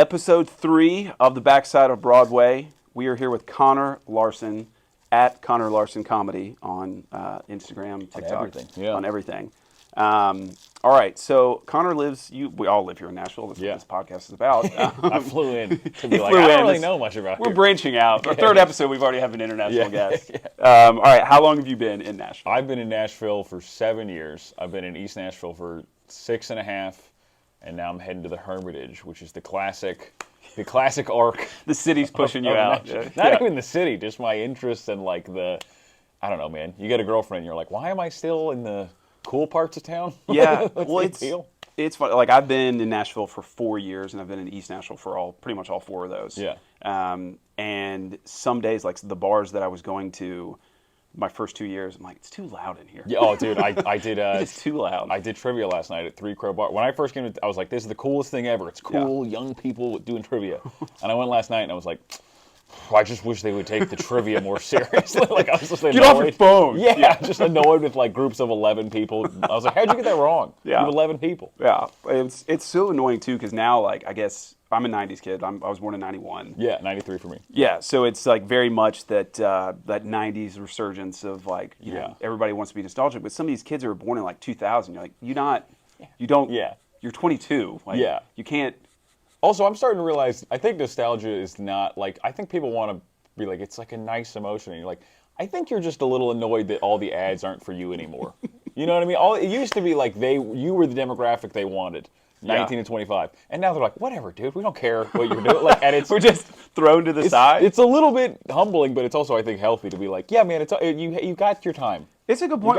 Episode 3 of The Backside of Broadway. We are here with Connor Larsen at Connor Larsen Comedy on Instagram, TikTok, on everything. All right, so Connor lives. We all live here in Nashville. That's what this podcast is about. I flew in to be like, I don't really know much about. We're branching out. Our third episode, we've already have an international guest. All right, how long have you been in Nashville? I've been in Nashville for 7 years. I've been in East Nashville for 6.5. And now I'm heading to the Hermitage, which is the classic arc. The city's pushing you out. Not even the city, just my interests and like I don't know, man. You get a girlfriend, and you're like, why am I still in the cool parts of town? Yeah, well, it's fun. Like I've been in Nashville for 4 years, and I've been in East Nashville for pretty much all 4 of those. Yeah. And some days, like the bars that I was going to, my first 2 years, I'm like, it's too loud in here. Yeah, oh, dude, I did. It's too loud. I did trivia last night at 3 Crow Bar. When I first came, I was like, this is the coolest thing ever. It's cool, young people doing trivia. And I went last night, and I was like, I just wish they would take the trivia more seriously. Like I was just annoyed. Get off your phone. Yeah, just annoyed with like groups of 11 people. I was like, how'd you get that wrong? Yeah, you have 11 people. Yeah, it's so annoying too because now, like, I guess I'm a '90s kid. I was born in '91. Yeah, '93 for me. Yeah, so it's like very much that '90s resurgence of like you know everybody wants to be nostalgic, but some of these kids are born in like 2000. You're like you're 22. Like, you can't. Also, I'm starting to realize, I think nostalgia is not, like, I think people want to be like, it's like a nice emotion. And you're like, I think you're just a little annoyed that all the ads aren't for you anymore. You know what I mean? It used to be like you were the demographic they wanted, 19 to 25. And now they're like, whatever, dude, we don't care what you're doing. Like, and we're just thrown to the side. It's a little bit humbling, but it's also, I think, healthy to be like, yeah, man, you got your time. It's a good point.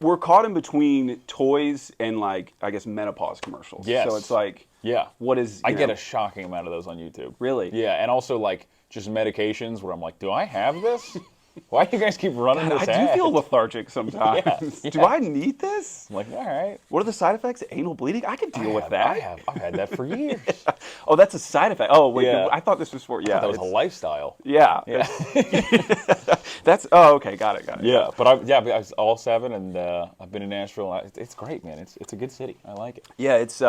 We're caught in between toys and, like, I guess, menopause commercials. Yes. So it's like, what is... I get a shocking amount of those on YouTube. Really? Yeah, and also, like, just medications where I'm like, do I have this? Why do you guys keep running this ad? I do feel lethargic sometimes. Do I need this? I'm like, all right. What are the side effects? Anal bleeding? I could deal with that. I've had that for years. Oh, that's a side effect. Oh, wait, I thought this was for... Yeah, that was a lifestyle. Yeah. That's... Oh, okay, got it. Yeah, but I was all 7, and I've been in Nashville. It's great, man. It's a good city. I like it. Yeah, it's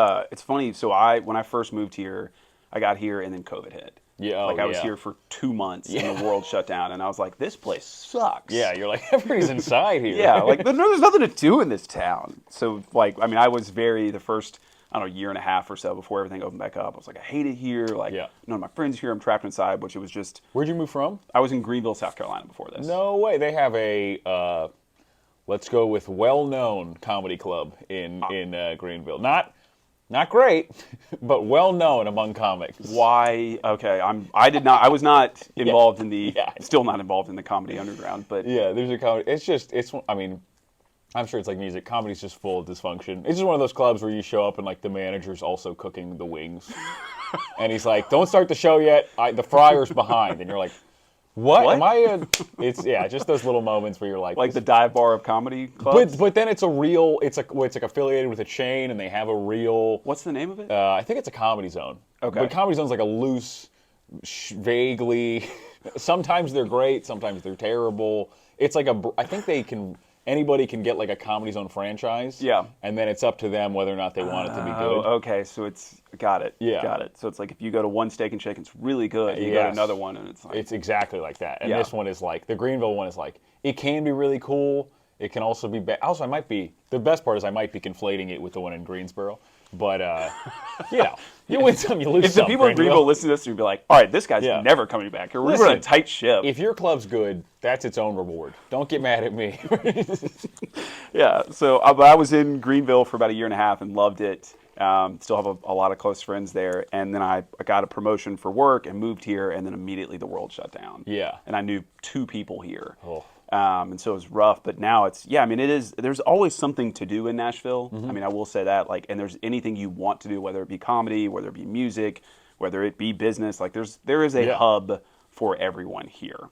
funny. So when I first moved here, I got here, and then COVID hit. Yeah, I was here for 2 months and the world shut down, and I was like, this place sucks. Yeah, you're like, everybody's inside here. Yeah, like there's nothing to do in this town. So like, I mean, I was the first, I don't know, year and a half or so before everything opened back up. I was like, I hate it here. Like, none of my friends here. I'm trapped inside, which it was just. Where'd you move from? I was in Greenville, South Carolina before this. No way. They have a, let's go with well-known comedy club in Greenville. Not great, but well known among comics. Why? Okay, I was not involved in the. Still not involved in the comedy underground, but yeah, there's a comedy. I mean, I'm sure it's like music. Comedy's just full of dysfunction. It's just one of those clubs where you show up and like the manager's also cooking the wings, and he's like, "Don't start the show yet. The fryer's behind," and you're like. What? Am I it's just those little moments where you're like the dive bar of comedy clubs. But then it's like affiliated with a chain and they have a real. What's the name of it? I think it's a Comedy Zone. Okay. But Comedy Zone's like a loose, vaguely. Sometimes they're great, sometimes they're terrible. It's like I think anybody can get like a Comedy Zone franchise. Yeah. And then it's up to them whether or not they want it to be good. Oh, okay. So got it. Yeah. Got it. So it's like if you go to one Steak and Shake, it's really good. You go to another one and it's like. It's exactly like that. And this one is like, the Greenville one is like, it can be really cool. It can also be bad. Also, the best part is I might be conflating it with the one in Greensboro. But, you win some, you lose some. If the people in Greenville listen to this, you'd be like, all right, this guy's never coming back. We're on a tight ship. If your club's good, that's its own reward. Don't get mad at me. Yeah, so I was in Greenville for about a year and a half and loved it. Still have a lot of close friends there. And then I got a promotion for work and moved here, and then immediately the world shut down. Yeah. And I knew 2 people here. Oh. And so it was rough, but now there's always something to do in Nashville. Mm-hmm. I mean, I will say that, like, and there's anything you want to do, whether it be comedy, whether it be music, whether it be business, like there is a hub for everyone here,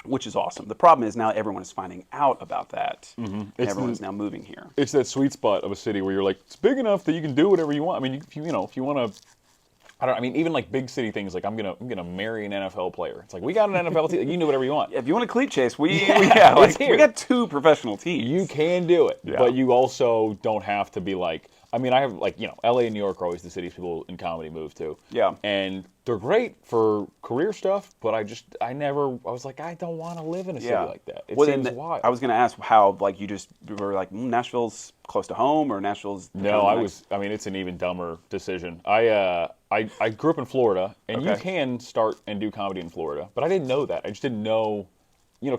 which is awesome. The problem is now everyone is finding out about that, and everyone's now moving here. It's that sweet spot of a city where you're like, it's big enough that you can do whatever you want. I mean, if you want to. Even like big city things, like I'm gonna marry an NFL player. It's like, we got an NFL team. You can do whatever you want. Yeah, if you want to cleat chase, we got 2 professional teams. You can do it, but you also don't have to be like, I mean, I have like, LA and New York are always the cities people in comedy move to. Yeah. And they're great for career stuff, but I was like, I don't want to live in a city like that. It seems wild. I was going to ask how, like, you just were like, Nashville's close to home, or Nashville's. No, I mean, it's an even dumber decision. I grew up in Florida, and you Okay. can start and do comedy in Florida, but I didn't know that. I just didn't know.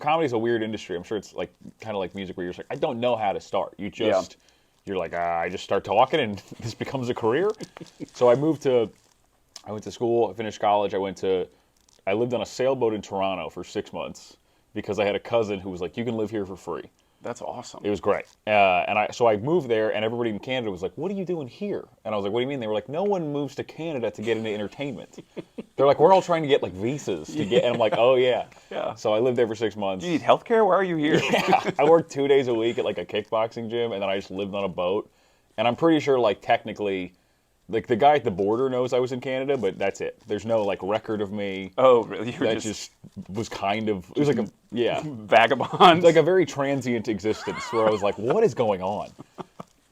Comedy's a weird industry. I'm sure it's like kind of like music where you're just like, I don't know how to start. You're like, I just start talking and this becomes a career. So I went to school, I finished college, I lived on a sailboat in Toronto for 6 months because I had a cousin who was like, you can live here for free. That's awesome. It was great. So I moved there, and everybody in Canada was like, what are you doing here? And I was like, what do you mean? They were like, no one moves to Canada to get into entertainment. They're like, we're all trying to get like visas to get, and I'm like, oh yeah. Yeah. So I lived there for 6 months. Do you need healthcare? Why are you here? Yeah. I worked 2 days a week at like a kickboxing gym, and then I just lived on a boat. And I'm pretty sure like technically, like the guy at the border knows I was in Canada, but that's it. There's no like record of me. Oh, really? That just was kind of, it was like a, yeah. Vagabond. Like a very transient existence where I was like, what is going on?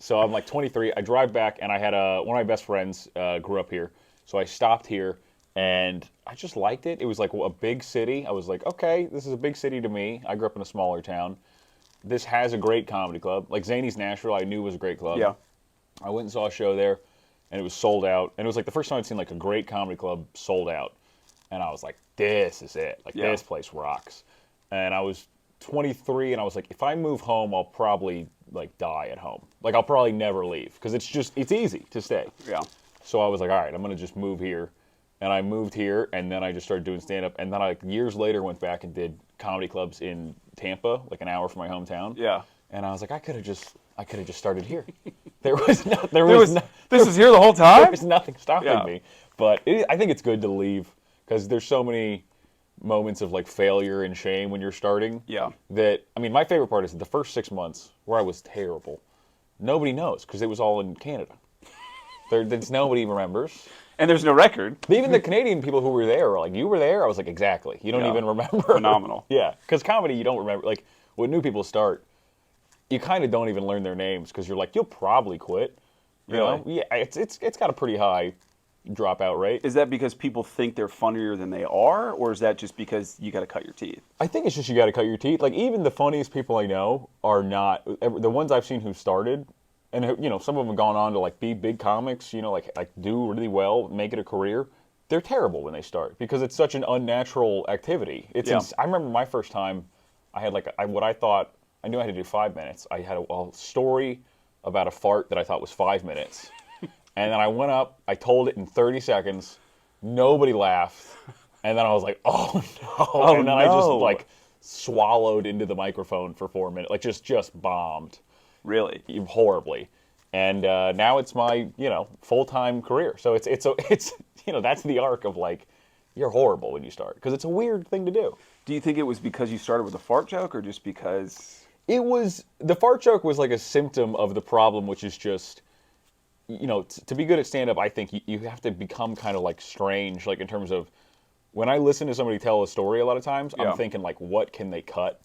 So I'm like 23. I drive back, and I had one of my best friends grew up here. So I stopped here, and I just liked it. It was like a big city. I was like, okay, this is a big city to me. I grew up in a smaller town. This has a great comedy club. Like Zany's Nashville, I knew was a great club. Yeah. I went and saw a show there, and it was sold out. And it was like the first time I'd seen like a great comedy club sold out. And I was like, this is it. Like, this place rocks. And I was 23, and I was like, if I move home, I'll probably like die at home. Like, I'll probably never leave because it's easy to stay. Yeah. So I was like, all right, I'm gonna just move here. And I moved here, and then I just started doing stand up. And then I years later went back and did comedy clubs in Tampa, like an hour from my hometown. Yeah. And I was like, I could have just started here. This is here the whole time? There was nothing stopping me. But I think it's good to leave because there's so many moments of like failure and shame when you're starting. Yeah. That, I mean, my favorite part is the first 6 months where I was terrible. Nobody knows because it was all in Canada. There's nobody remembers. And there's no record. Even the Canadian people who were there were like, you were there? I was like, exactly. You don't even remember. Phenomenal. Yeah, because comedy, you don't remember. Like, when new people start, you kind of don't even learn their names because you're like, you'll probably quit. You know? Yeah, it's got a pretty high dropout rate. Is that because people think they're funnier than they are, or is that just because you got to cut your teeth? I think it's just you got to cut your teeth. Like, even the funniest people I know are not, the ones I've seen who started, and some of them have gone on to like be big comics, like do really well, make it a career. They're terrible when they start because it's such an unnatural activity. I remember my first time, I had like what I thought, I knew I had to do 5 minutes. I had a story about a fart that I thought was 5 minutes. And then I went up, I told it in 30 seconds, nobody laughed. And then I was like, oh no. And then I just like swallowed into the microphone for 4 minutes, like just bombed. Really? Horribly. And now it's my, full-time career. So it's that's the arc of like, you're horrible when you start because it's a weird thing to do. Do you think it was because you started with a fart joke, or just because? The fart joke was like a symptom of the problem, which is just, to be good at stand-up, I think you have to become kind of like strange, like in terms of, when I listen to somebody tell a story a lot of times, I'm thinking like, what can they cut?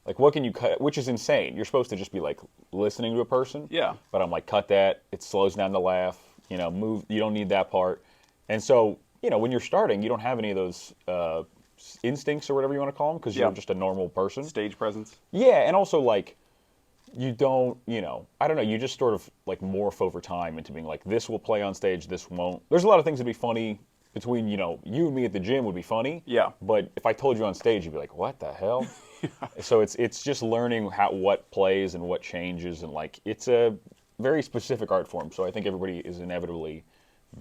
Like, what can you cut? Which is insane. You're supposed to just be like listening to a person. Yeah. But I'm like, cut that. It slows down the laugh. Move. You don't need that part. And so, when you're starting, you don't have any of those instincts or whatever you want to call them because you're just a normal person. Stage presence. Yeah, and also like, you don't, I don't know. You just sort of like morph over time into being like, this will play on stage, this won't. There's a lot of things that'd be funny between, you and me at the gym would be funny. Yeah. But if I told you on stage, you'd be like, what the hell? So it's just learning what plays and what changes, and like it's a very specific art form. So I think everybody is inevitably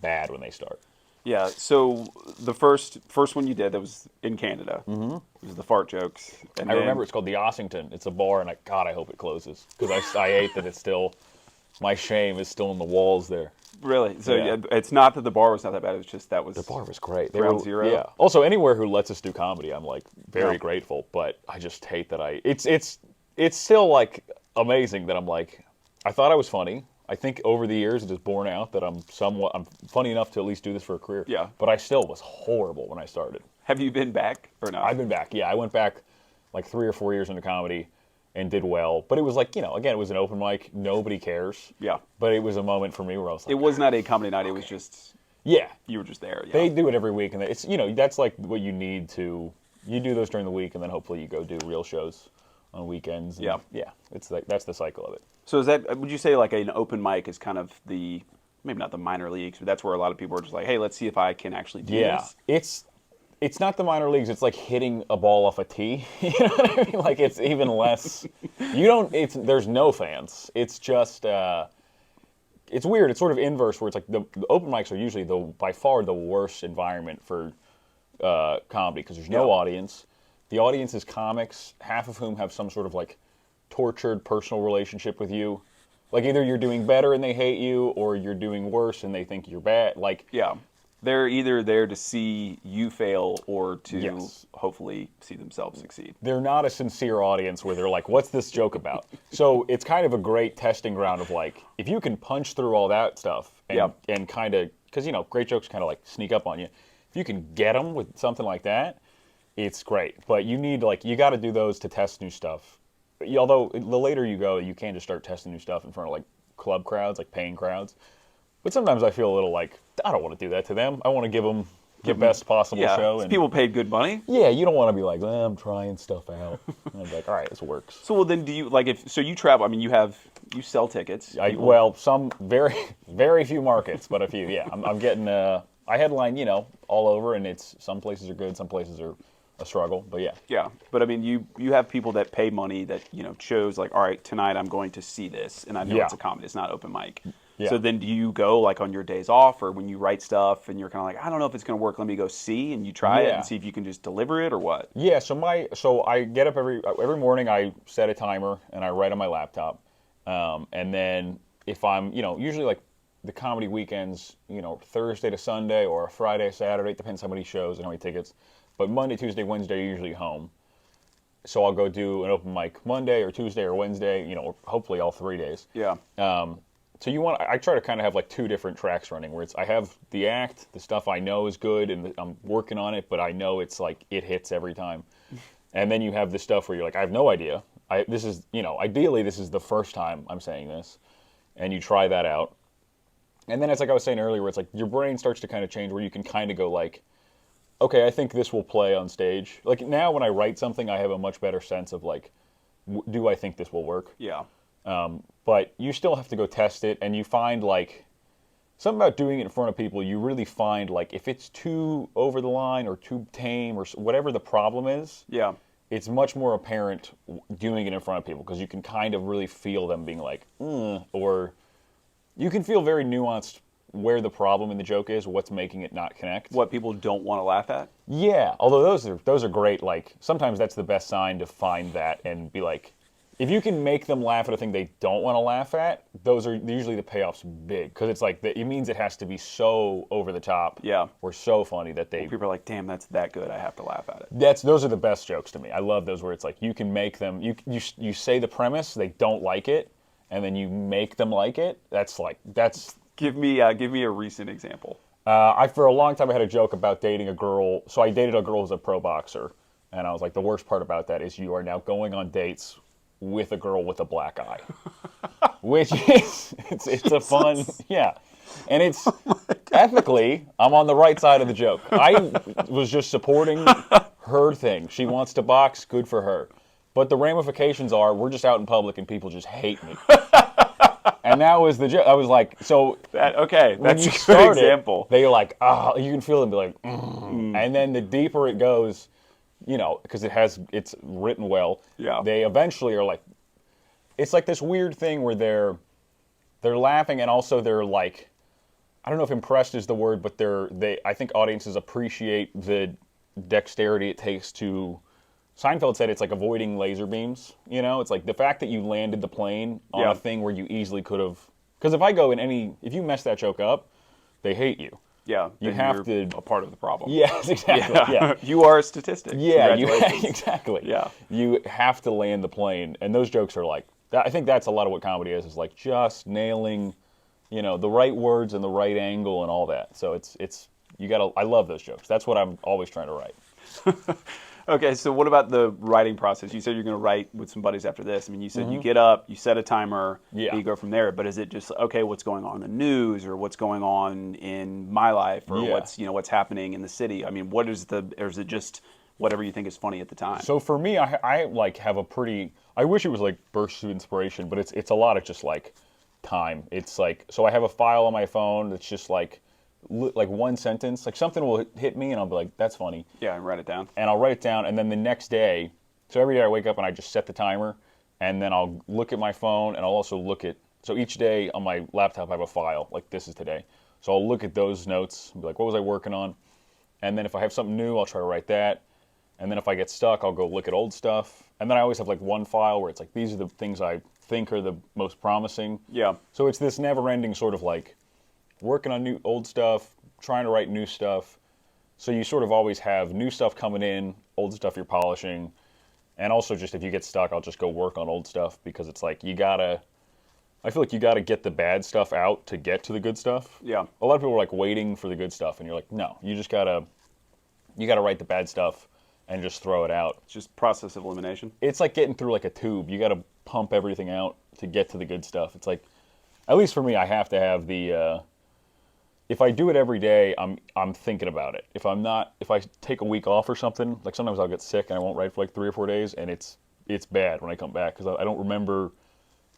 bad when they start. Yeah. So the first one you did that was in Canada. Mm-hmm. It was the fart jokes. And I remember it's called the Ossington. It's a bar, and I hope it closes because I hate that it's still, my shame is still in the walls there. Really? So it's not that the bar was not that bad. It was just the bar was great. Ground zero. Yeah. Also, anywhere who lets us do comedy, I'm like very grateful. But I just hate that it's still like amazing that I'm like, I thought I was funny. I think over the years it has borne out that I'm funny enough to at least do this for a career. Yeah. But I still was horrible when I started. Have you been back or not? I've been back. Yeah, I went back like 3 or 4 years into comedy, and did well. But it was like, again, it was an open mic. Nobody cares. Yeah. But it was a moment for me where I was like, It was not a comedy night. It was just, yeah. you were just there. Yeah. They do it every week, and it's that's like what you need to. You do those during the week, and then hopefully you go do real shows on weekends. And Yeah. yeah. It's like that's the cycle of it. So is that, would you say like an open mic is kind of the, maybe not the minor leagues, but that's where a lot of people are just like, hey, let's see if I can actually do Yeah, this? it's not the minor leagues. It's like hitting a ball off a tee. You know what I mean? Like it's even less. There's no fans. It's just. It's weird. It's sort of inverse, where it's like the open mics are usually by far the worst environment for comedy because there's no audience. The audience is comics, half of whom have some sort of like tortured personal relationship with you. Like either you're doing better and they hate you, or you're doing worse and they think you're bad. Like Yeah. They're either there to see you fail or to Yes. hopefully see themselves succeed. they're not a sincere audience where they're like, what's this joke about? So it's kind of a great testing ground of like, if you can punch through all that stuff and kind of, because, great jokes kind of like sneak up on you. If you can get them with something like that, it's great. But you need you got to do those to test new stuff. Although the later you go, you can just start testing new stuff in front of like club crowds, like paying crowds. But sometimes I feel a little like, I don't want to do that to them. I want to give them the best possible show. And people paid good money. yeah, you don't want to be like, I'm trying stuff out. And I'm like, all right, this works. So well, then do you like if so you travel? I mean, you sell tickets. Some very, very few markets, but a few. Yeah, I'm getting. I headline, all over, and it's some places are good, some places are a struggle. But yeah. Yeah, but I mean, you have people that pay money that chose like, all right, tonight I'm going to see this, and I know it's a comedy, it's not open mic. Yeah. So then do you go like on your days off, or when you write stuff and you're kind of like, I don't know if it's going to work, let me go see, and you try it and see if you can just deliver it or what? Yeah. So I get up every morning. I set a timer and I write on my laptop, and then if I'm usually like the comedy weekends, Thursday to Sunday or Friday, Saturday, depends how many shows and how many tickets. But Monday, Tuesday, Wednesday, you're usually home. So I'll go do an open mic Monday or Tuesday or Wednesday, or hopefully all 3 days. Yeah. So I try to kind of have like two different tracks running, where I have the act, the stuff I know is good, and I'm working on it, but I know it's like it hits every time. And then you have the stuff where you're like, I have no idea. Ideally this is the first time I'm saying this, and you try that out. And then it's like I was saying earlier, where it's like your brain starts to kind of change, where you can kind of go like, okay, I think this will play on stage. Like now when I write something, I have a much better sense of like, do I think this will work? Yeah. But you still have to go test it, and you find like something about doing it in front of people. You really find like if it's too over the line or too tame or whatever the problem is, Yeah. it's much more apparent doing it in front of people, because you can kind of really feel them being like, or you can feel very nuanced where the problem in the joke is, what's making it not connect. What people don't want to laugh at? Yeah, although those are great. Like sometimes that's the best sign, to find that and be like, if you can make them laugh at a thing they don't want to laugh at, those are usually the payoff's big, because it's like it means it has to be so over the top, or so funny that People are like, damn, that's that good, I have to laugh at it. those are the best jokes to me. I love those where it's like you can make them, you say the premise, they don't like it, and then you make them like it. That's Give me a recent example. For a long time I had a joke about dating a girl. So I dated a girl who's a pro boxer, and I was like, the worst part about that is you are now going on dates with a girl with a black eye, which is it's a fun, and it's ethically I'm on the right side of the joke. I was just supporting her thing. She wants to box, good for her, but the ramifications are we're just out in public and people just hate me. And that was the joke. I was like, so that's a good example. They're like, you can feel them be like, and then the deeper it goes, because it's written well. Yeah. They eventually are like, it's like this weird thing where they're laughing, and also they're like, I don't know if impressed is the word, but I think audiences appreciate the dexterity it takes to. Seinfeld said it's like avoiding laser beams. It's like the fact that you landed the plane on a thing where you easily could have. Because if you mess that joke up, they hate you. Yeah, you have to a part of the problem. Yes, exactly. Yeah. You are a statistic. Yeah, exactly. Yeah, you have to land the plane, and those jokes are like. I think that's a lot of what comedy is like just nailing, the right words and the right angle and all that. So it's you gotta. I love those jokes. That's what I'm always trying to write. Okay, so what about the writing process? You said you're going to write with some buddies after this. I mean, you said you Mm-hmm. get up, you set a timer, Yeah. and you go from there. But is it just okay? What's going on in the news, or what's going on in my life, or Yeah. what's happening in the city? I mean, what is or is it just whatever you think is funny at the time? So for me, I like have a pretty. I wish it was like bursts of inspiration, but it's a lot of just like time. It's like so I have a file on my phone that's just like one sentence, like something will hit me, and I'll be like, "That's funny," Yeah, and write it down. and I'll write it down, and then the next day. So every day I wake up and I just set the timer, and then I'll look at my phone, and I'll also look at. So each day on my laptop I have a file like this is today. So I'll look at those notes and be like, "What was I working on?" And then if I have something new, I'll try to write that. And then if I get stuck, I'll go look at old stuff. And then I always have like one file where it's like, these are the things I think are the most promising. Yeah. So it's this never ending sort of like working on new old stuff, trying to write new stuff. So you sort of always have new stuff coming in, old stuff you're polishing. And also just if you get stuck, I'll just go work on old stuff because it's like I feel like you gotta get the bad stuff out to get to the good stuff. Yeah. A lot of people are like waiting for the good stuff and you're like, no, you gotta write the bad stuff and just throw it out. It's just process of elimination. It's like getting through like a tube. You got to pump everything out to get to the good stuff. It's like, at least for me, I have to have the. If I do it every day, I'm thinking about it. If I take a week off or something, like sometimes I'll get sick and I won't write for like 3 or 4 days, and it's bad when I come back because I don't remember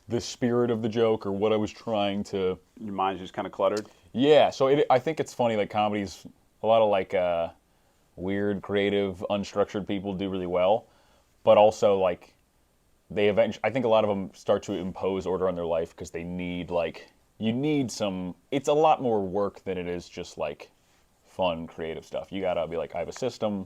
the spirit of the joke or what I was trying to. Your mind's just kind of cluttered. Yeah, so I think it's funny. Like comedy's a lot of like. Weird, creative, unstructured people do really well, but also like they eventually. I think a lot of them start to impose order on their life because they need you need some. It's a lot more work than it is just like fun, creative stuff. You gotta be like, I have a system,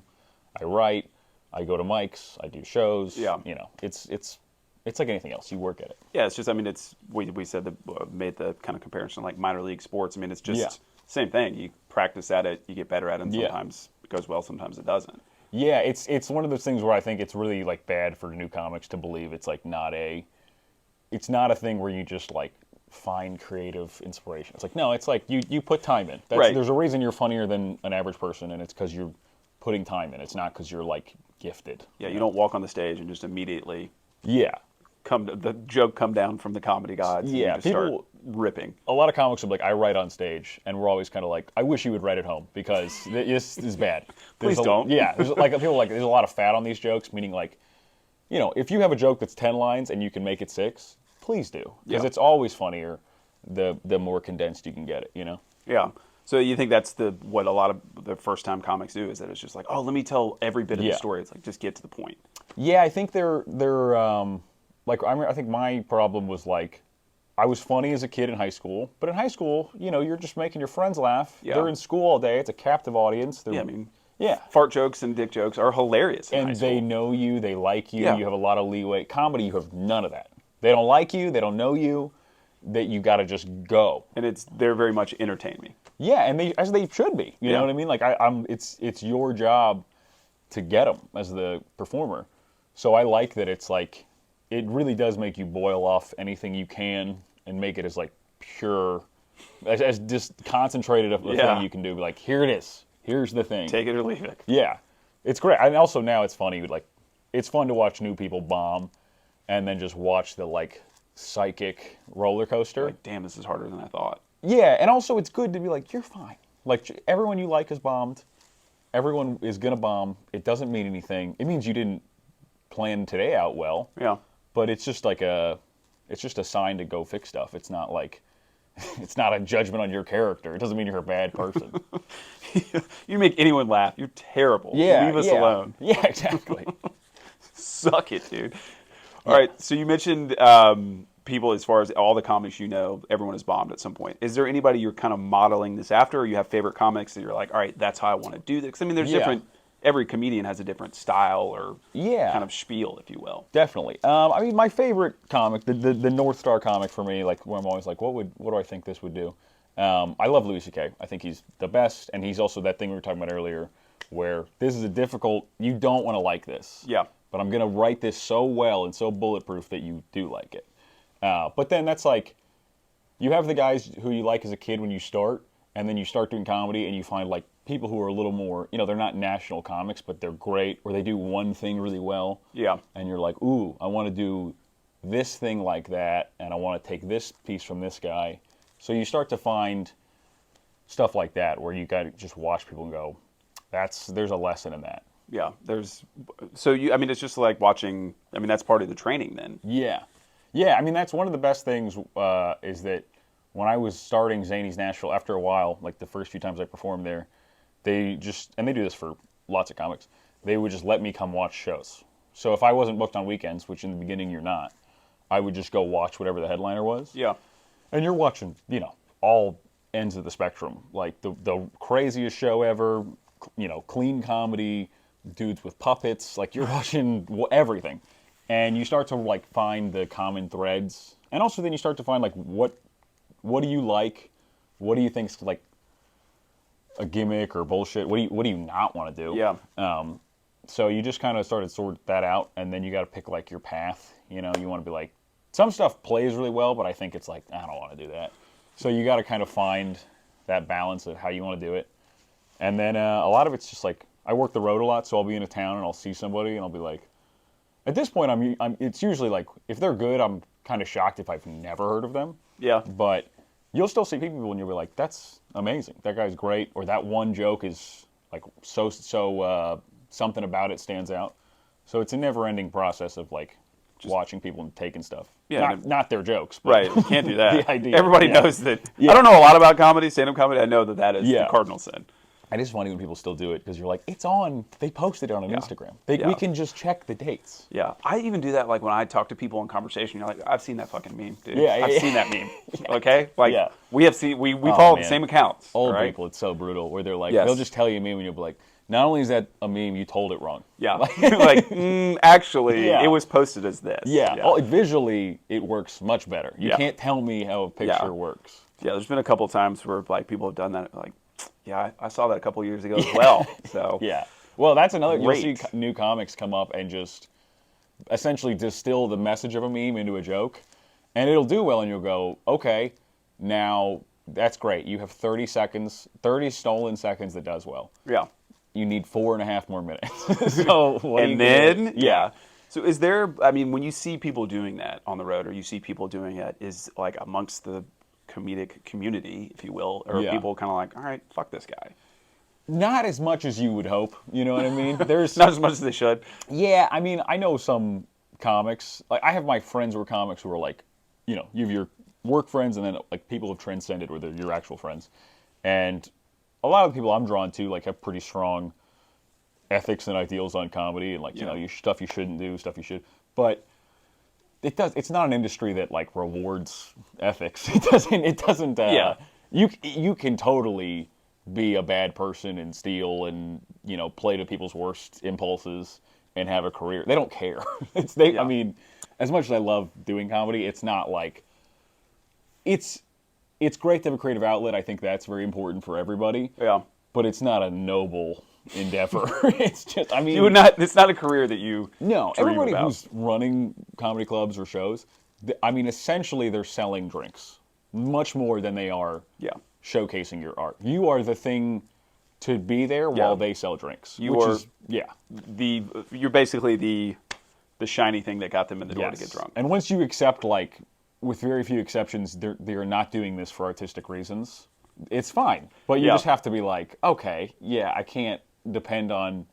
I write, I go to mics, I do shows. Yeah. It's like anything else. You work at it. Yeah, it's just. I mean, it's we said that made the kind of comparison like minor league sports. I mean, it's just Yeah. same thing. You practice at it, you get better at it. And Yeah. sometimes it goes well, sometimes it doesn't. Yeah, it's one of those things where I think it's really like bad for new comics to believe it's like it's not a thing where you just like find creative inspiration. It's like no, it's like you put time in. Right. There's a reason you're funnier than an average person, and it's because you're putting time in. It's not because you're like gifted. Yeah, you don't walk on the stage and just immediately Yeah. the joke come down from the comedy gods. And Yeah, you just start people- ripping. A lot of comics are like, I write on stage, and we're always kind of like, I wish you would write at home because this is bad. Please don't. Yeah, there's like people are like there's a lot of fat on these jokes, meaning like, if you have a joke that's 10 lines and you can make it 6, please do because Yeah. it's always funnier the more condensed you can get it. Yeah. So you think that's what a lot of the first time comics do is that it's just like, oh, let me tell every bit of the Yeah. story. It's like just get to the point. Yeah, I think they're like I think my problem was like I was funny as a kid in high school, but in high school, you're just making your friends laugh. Yeah. They're in school all day. It's a captive audience. Yeah, I mean, yeah. fart jokes and dick jokes are hilarious in high And school. they know you, they like you, Yeah. you have a lot of leeway. Comedy, you have none of that. They don't like you, they don't know you, that you got to just go. And they're very much entertain me. Yeah, and as they should be. You Yeah. know what I mean? Like it's your job to get them as the performer. So I like that it's like it really does make you boil off anything you can and make it as like pure, as just concentrated of a Yeah. thing you can do. Like here it is. Here's the thing. Take it or leave it. Yeah, it's great. And also now it's funny. Like, it's fun to watch new people bomb, and then just watch the like psychic roller coaster. Like, damn, this is harder than I thought. Yeah, and also it's good to be like, you're fine. Like everyone you like has bombed. Everyone is gonna bomb. It doesn't mean anything. It means you didn't plan today out well. Yeah. But it's just like it's just a sign to go fix stuff. It's not like, it's not a judgment on your character. It doesn't mean you're a bad person. You make anyone laugh. You're terrible. Yeah, Leave us yeah. alone. Yeah, exactly. Suck it, dude. All right. So you mentioned people, as far as all the comics you know, everyone has bombed at some point. Is there anybody you're kind of modeling this after, or you have favorite comics that you're like, all right, that's how I want to do this? 'Cause, I mean, there's Yeah. different. Every comedian has a different style or Yeah. kind of spiel, if you will. Definitely. I mean, my favorite comic, the North Star comic for me, like where I'm always like, what do I think this would do? I love Louis C.K. I think he's the best, and he's also that thing we were talking about earlier, where this is a difficult. You don't want to like this. Yeah. But I'm gonna write this so well and so bulletproof that you do like it. But then that's like, you have the guys who you like as a kid when you start, and then you start doing comedy, and you find like people who are a little more, they're not national comics, but they're great, or they do one thing really well. Yeah. And you're like, ooh, I want to do this thing like that, and I want to take this piece from this guy. So you start to find stuff like that where you got to just watch people and go, there's a lesson in that. Yeah. It's just like watching, that's part of the training then. Yeah. Yeah, that's one of the best things is that when I was starting Zany's Nashville, after a while, like the first few times I performed there, they do this for lots of comics, they would just let me come watch shows. So if I wasn't booked on weekends, which in the beginning you're not, I would just go watch whatever the headliner was. Yeah. And you're watching, all ends of the spectrum, like the craziest show ever, clean comedy, dudes with puppets, like you're watching everything. And you start to like find the common threads. And also then you start to find like what do you like? What do you think's like a gimmick or bullshit? What do you not want to do? Yeah. So you just kind of started to sort that out, and then you got to pick like your path. You want to be like, some stuff plays really well, but I think it's like, I don't want to do that. So you got to kind of find that balance of how you want to do it. And then a lot of it's just like, I work the road a lot, so I'll be in a town and I'll see somebody and I'll be like, at this point, it's usually like, if they're good, I'm kind of shocked if I've never heard of them. Yeah. But you'll still see people and you'll be like, that's amazing. That guy's great. Or that one joke is like so something about it stands out. So it's a never-ending process of like watching people and taking stuff. Yeah. Not their jokes. But Right. You can't do that. The idea. Everybody knows that. Yeah. I don't know a lot about comedy, stand-up comedy. I know that is the cardinal sin. And it's funny when people still do it because you're like, it's on. They posted it on Instagram. We can just check the dates. Yeah. I even do that like when I talk to people in conversation. You're like, I've seen that fucking meme, dude. Yeah, I've seen that meme. Okay? Like, Yeah. we have seen, we follow the same accounts. Old right? people, it's so brutal where they're like, Yes. they'll just tell you a meme and you'll be like, not only is that a meme, you told it wrong. Yeah. Actually, Yeah. it was posted as this. Yeah. Oh, visually, it works much better. You Yeah. can't tell me how a picture works. Yeah, there's been a couple times where like people have done that. Like, yeah, I saw that a couple years ago as well. So Yeah. Well, that's another. Great. You'll see new comics come up and just essentially distill the message of a meme into a joke, and it'll do well, and you'll go, okay, now that's great. You have 30 seconds, 30 stolen seconds that does well. yeah. You need 4.5 more minutes. So what do you And do? then yeah. So is there? When you see people doing that on the road, or you see people doing it, is like amongst the comedic community, if you will, or are people kind of like, all right, fuck this guy? Not as much as you would hope. You know what I mean? There's Not as much as they should. Yeah, I know some comics. Like, I have my friends who are comics who are like, you have your work friends, and then like people have transcended where they're your actual friends. And a lot of the people I'm drawn to like have pretty strong ethics and ideals on comedy, and like stuff you shouldn't do, stuff you should. But it's not an industry that like rewards ethics. It doesn't. You can totally be a bad person and steal and play to people's worst impulses and have a career. They don't care. As much as I love doing comedy, it's not like it's great to have a creative outlet. I think that's very important for everybody. Yeah. But it's not a noble endeavor. It's just you would not. It's not a career that you. No, dream everybody about. who's running comedy clubs or shows, essentially they're selling drinks much more than they are showcasing your art. You are the thing to be there while they sell drinks. You're basically the shiny thing that got them in the door to get drunk. And once you accept, like, with very few exceptions, they're not doing this for artistic reasons, it's fine. But you just have to be like, okay, I can't depend on,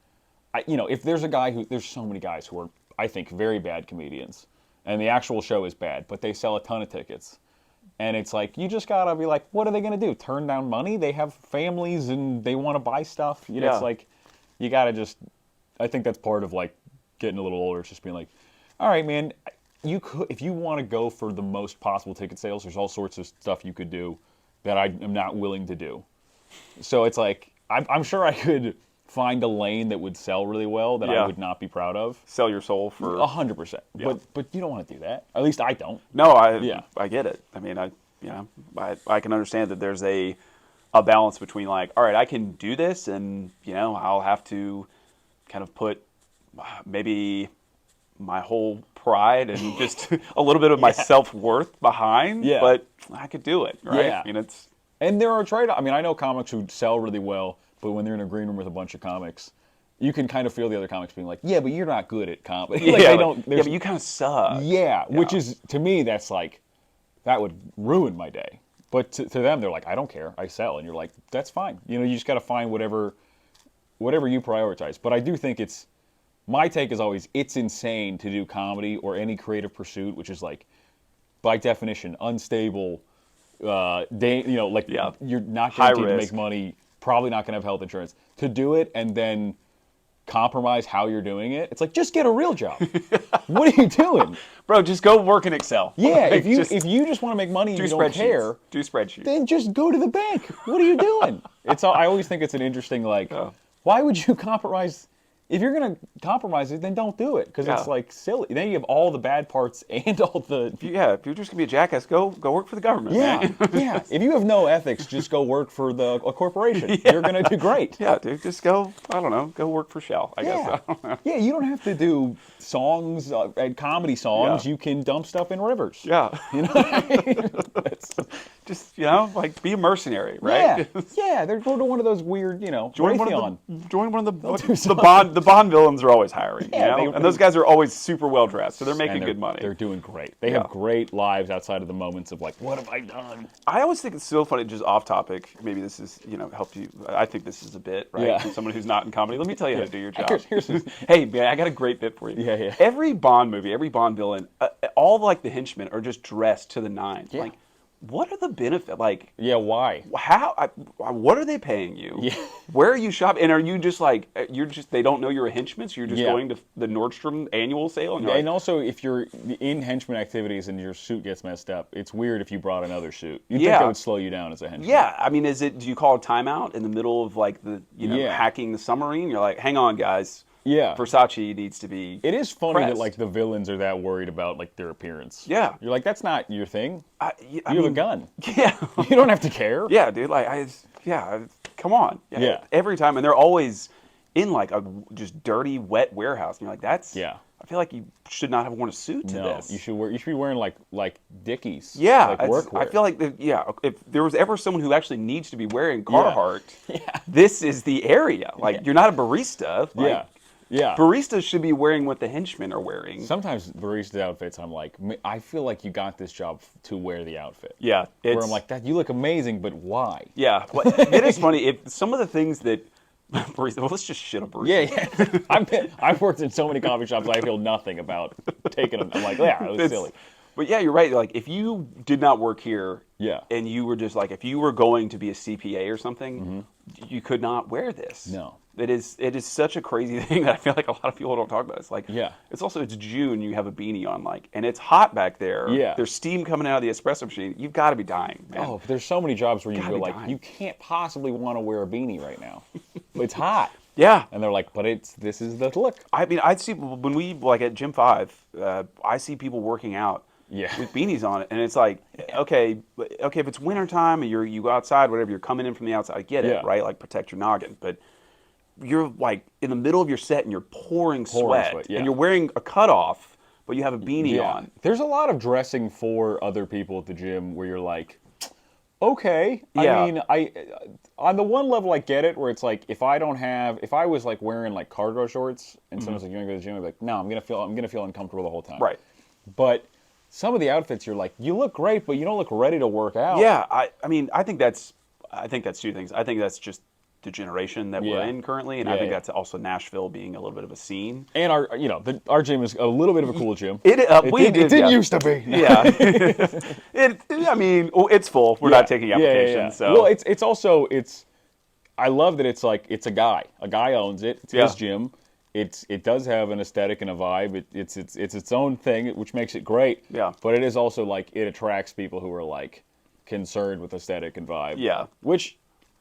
if there's a guy there's so many guys who are, I think, very bad comedians, and the actual show is bad, but they sell a ton of tickets. And it's like, you just gotta be like, what are they gonna do? Turn down money? They have families and they want to buy stuff. It's like, you gotta just, I think that's part of like getting a little older. It's just being like, all right, man, if you want to go for the most possible ticket sales, there's all sorts of stuff you could do that I am not willing to do. So it's like, I'm sure I could find a lane that would sell really well that I would not be proud of. Sell your soul for 100%. Yeah. But you don't want to do that. At least I don't. No, I get it. I can understand that there's a balance between like, all right, I can do this, and I'll have to kind of put maybe my whole pride and just a little bit of my self-worth behind, but I could do it, right? Yeah. And there are trade-offs. I mean, I know comics who sell really well, but when they're in a green room with a bunch of comics, you can kind of feel the other comics being like, "Yeah, but you're not good at comedy." Yeah, Like, they like, don't. yeah, but you kind of suck. Yeah, which is, to me, that's like, that would ruin my day. But to them, they're like, "I don't care, I sell," and you're like, "That's fine." You know, you just got to find whatever you prioritize. But I do think my take is always, it's insane to do comedy or any creative pursuit, which is like, by definition, unstable. Like, Yeah. you're not High guaranteed to risk. make money, probably not going to have health insurance. To do it and then compromise how you're doing it, it's like, just get a real job. What are you doing? Bro, just go work in Excel. Yeah, Like, if you just want to make money and do you don't spreadsheets. care, Do spreadsheets. then just go to the bank. What are you doing? I always think it's an interesting, like, why would you compromise? If you're going to compromise it, then don't do it, because it's like silly. Then you have all the bad parts and all the If you're just gonna be a jackass, go work for the government. Man. yeah. If you have no ethics, just go work for a corporation. You're going to do great. Yeah, dude, just go. I don't know, go work for Shell. I guess. I don't know. Yeah, you don't have to do songs and comedy songs. Yeah. You can dump stuff in rivers. Yeah, You know what I mean? just like be a mercenary, right? Yeah. They're going to one of those weird, Join Raytheon. one of do the something. the Bond villains are always hiring, Yeah, and those guys are always super well dressed, so they're making And good money. They're doing great. They Yeah. have great lives outside of the moments of like, what have I done? I always think it's so funny, just off topic. Maybe this is help you. I think this is a bit, right? Yeah. From someone who's not in comedy. Let me tell you how to do your job. Here's Hey, man, I got a great bit for you. Yeah. Every Bond movie, every Bond villain, all like the henchmen are just dressed to the nines. Yeah. Like, what are the benefits? Like, Yeah, why? what are they paying you? Yeah. Where are you shopping? And are you just like they don't know you're a henchman, so you're just Yeah. going to the Nordstrom annual sale? And you're And like, also, if you're in henchman activities and your suit gets messed up, it's weird if you brought another suit. You'd think Yeah. that would slow you down as a henchman. yeah, I mean, do you call a timeout in the middle of like the Yeah. hacking the submarine? You're like, hang on, guys. Yeah. Versace needs to be. It is funny pressed. that like the villains are that worried about like their appearance. Yeah. You're like, that's not your thing. I You have a mean, gun. Yeah. You don't have to care. Yeah, dude. Like, come on. Yeah. Every time, and they're always in like a just dirty, wet warehouse, and you're like, that's. Yeah. I feel like you should not have worn a suit to No, this. you should be wearing like Dickies. Yeah, like workwear. I feel like if there was ever someone who actually needs to be wearing Carhartt, Yeah. this is the area. Like, you're not a barista. Like, Yeah. baristas should be wearing what the henchmen are wearing. Sometimes barista outfits, I'm like, I feel like you got this job to wear the outfit. Yeah, Where I'm like, that you look amazing, but why? yeah. Well, it is funny if some of the things that barista. Well, let's just shit on baristas. Yeah. I've worked in so many coffee shops, I feel nothing about taking them. I'm like, yeah, it was silly. But yeah, you're right. Like, if you did not work here, Yeah. and you were just like, if you were going to be a CPA or something, you could not wear this. No. It is such a crazy thing that I feel like a lot of people don't talk about. It's like, Yeah. it's June, you have a beanie on, like, and it's hot back there. Yeah. There's steam coming out of the espresso machine. You've got to be dying, man. Oh, but there's so many jobs where you Gotta go be like, dying. you can't possibly want to wear a beanie right now. It's hot. Yeah. And they're like, but this is the look. I mean, I'd see when we like at Gym 5, I see people working out Yeah. with beanies on it, and it's like, okay, if it's wintertime and you go outside, whatever, you're coming in from the outside, I get Yeah. it, right? Like, protect your noggin, but you're like in the middle of your set and you're pouring sweat, yeah. and you're wearing a cutoff, but you have a beanie on. There's a lot of dressing for other people at the gym where you're like, okay. Yeah. I mean, on the one level I get it, where it's like, if I was like wearing like cargo shorts and someone's like, you want to go to the gym, I'd be like, no, I'm gonna feel uncomfortable the whole time. Right. But some of the outfits, you're like, you look great, but you don't look ready to work out. Yeah, I mean, I think that's two things. I think that's just the generation that we're Yeah. in currently, and I Yeah, think yeah. that's also Nashville being a little bit of a scene. And our gym is a little bit of a cool gym. It didn't yeah. used to be. Yeah, I mean, it's full. We're not taking applications. So Well, it's also I love that it's like it's a guy. A guy owns it. It's his gym. It does have an aesthetic and a vibe. It's its own thing, which makes it great. Yeah. But it is also like it attracts people who are like concerned with aesthetic and vibe. Yeah. Which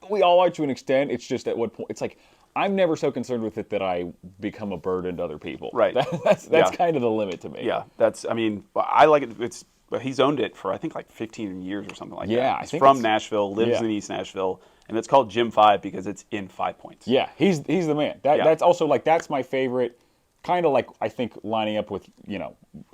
we all are to an extent. It's just at what point it's like I'm never so concerned with it that I become a burden to other people. Right. That's Yeah. kind of the limit to me. yeah, I mean, I like it. He's owned it for I think like 15 years or something like Yeah, that. I He's think from it's- Nashville, lives yeah. in East Nashville, and it's called Gym 5 because it's in 5 Points. Yeah, he's the man. Yeah. That's also like that's my favorite. Kind of like I think lining up with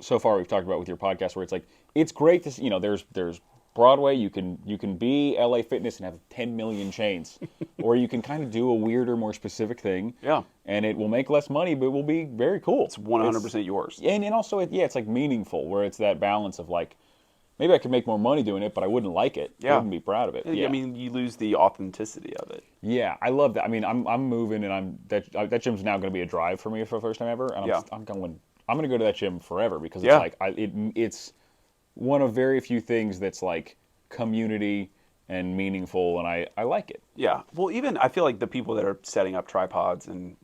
so far we've talked about with your podcast where it's like it's great to see, there's Broadway, you can be LA Fitness and have 10 million chains, or you can kind of do a weirder, more specific thing. Yeah. And it will make less money, but it will be very cool. It's 100% yours. And also, it's like meaningful, where it's that balance of like, maybe I could make more money doing it, but I wouldn't like it. Yeah. I wouldn't be proud of it. Yeah. I mean, you lose the authenticity of it. Yeah, I love that. I mean, I'm moving, and that gym's now going to be a drive for me for the first time ever, and I'm going to go to that gym forever because it's like it's one of very few things that's like community and meaningful, and I like it. Yeah. Well, even I feel like the people that are setting up tripods and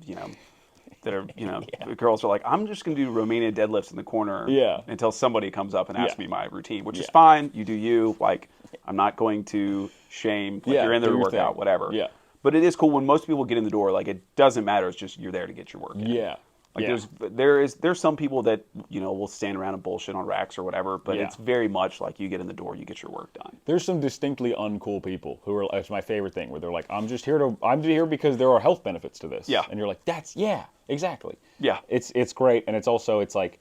that are the girls are like, I'm just going to do Romanian deadlifts in the corner until somebody comes up and asks me my routine, which is fine. You do you. Like, I'm not going to shame. Like, you're in there to work out, whatever. Yeah. But it is cool when most people get in the door. Like, it doesn't matter. It's just you're there to get your work in. Yeah. Like there's some people that will stand around and bullshit on racks or whatever, but it's very much like you get in the door, you get your work done. There's some distinctly uncool people who are, that's my favorite thing, where they're like, I'm just here because there are health benefits to this. Yeah. And you're like, exactly. Yeah. It's great, and it's also, it's like,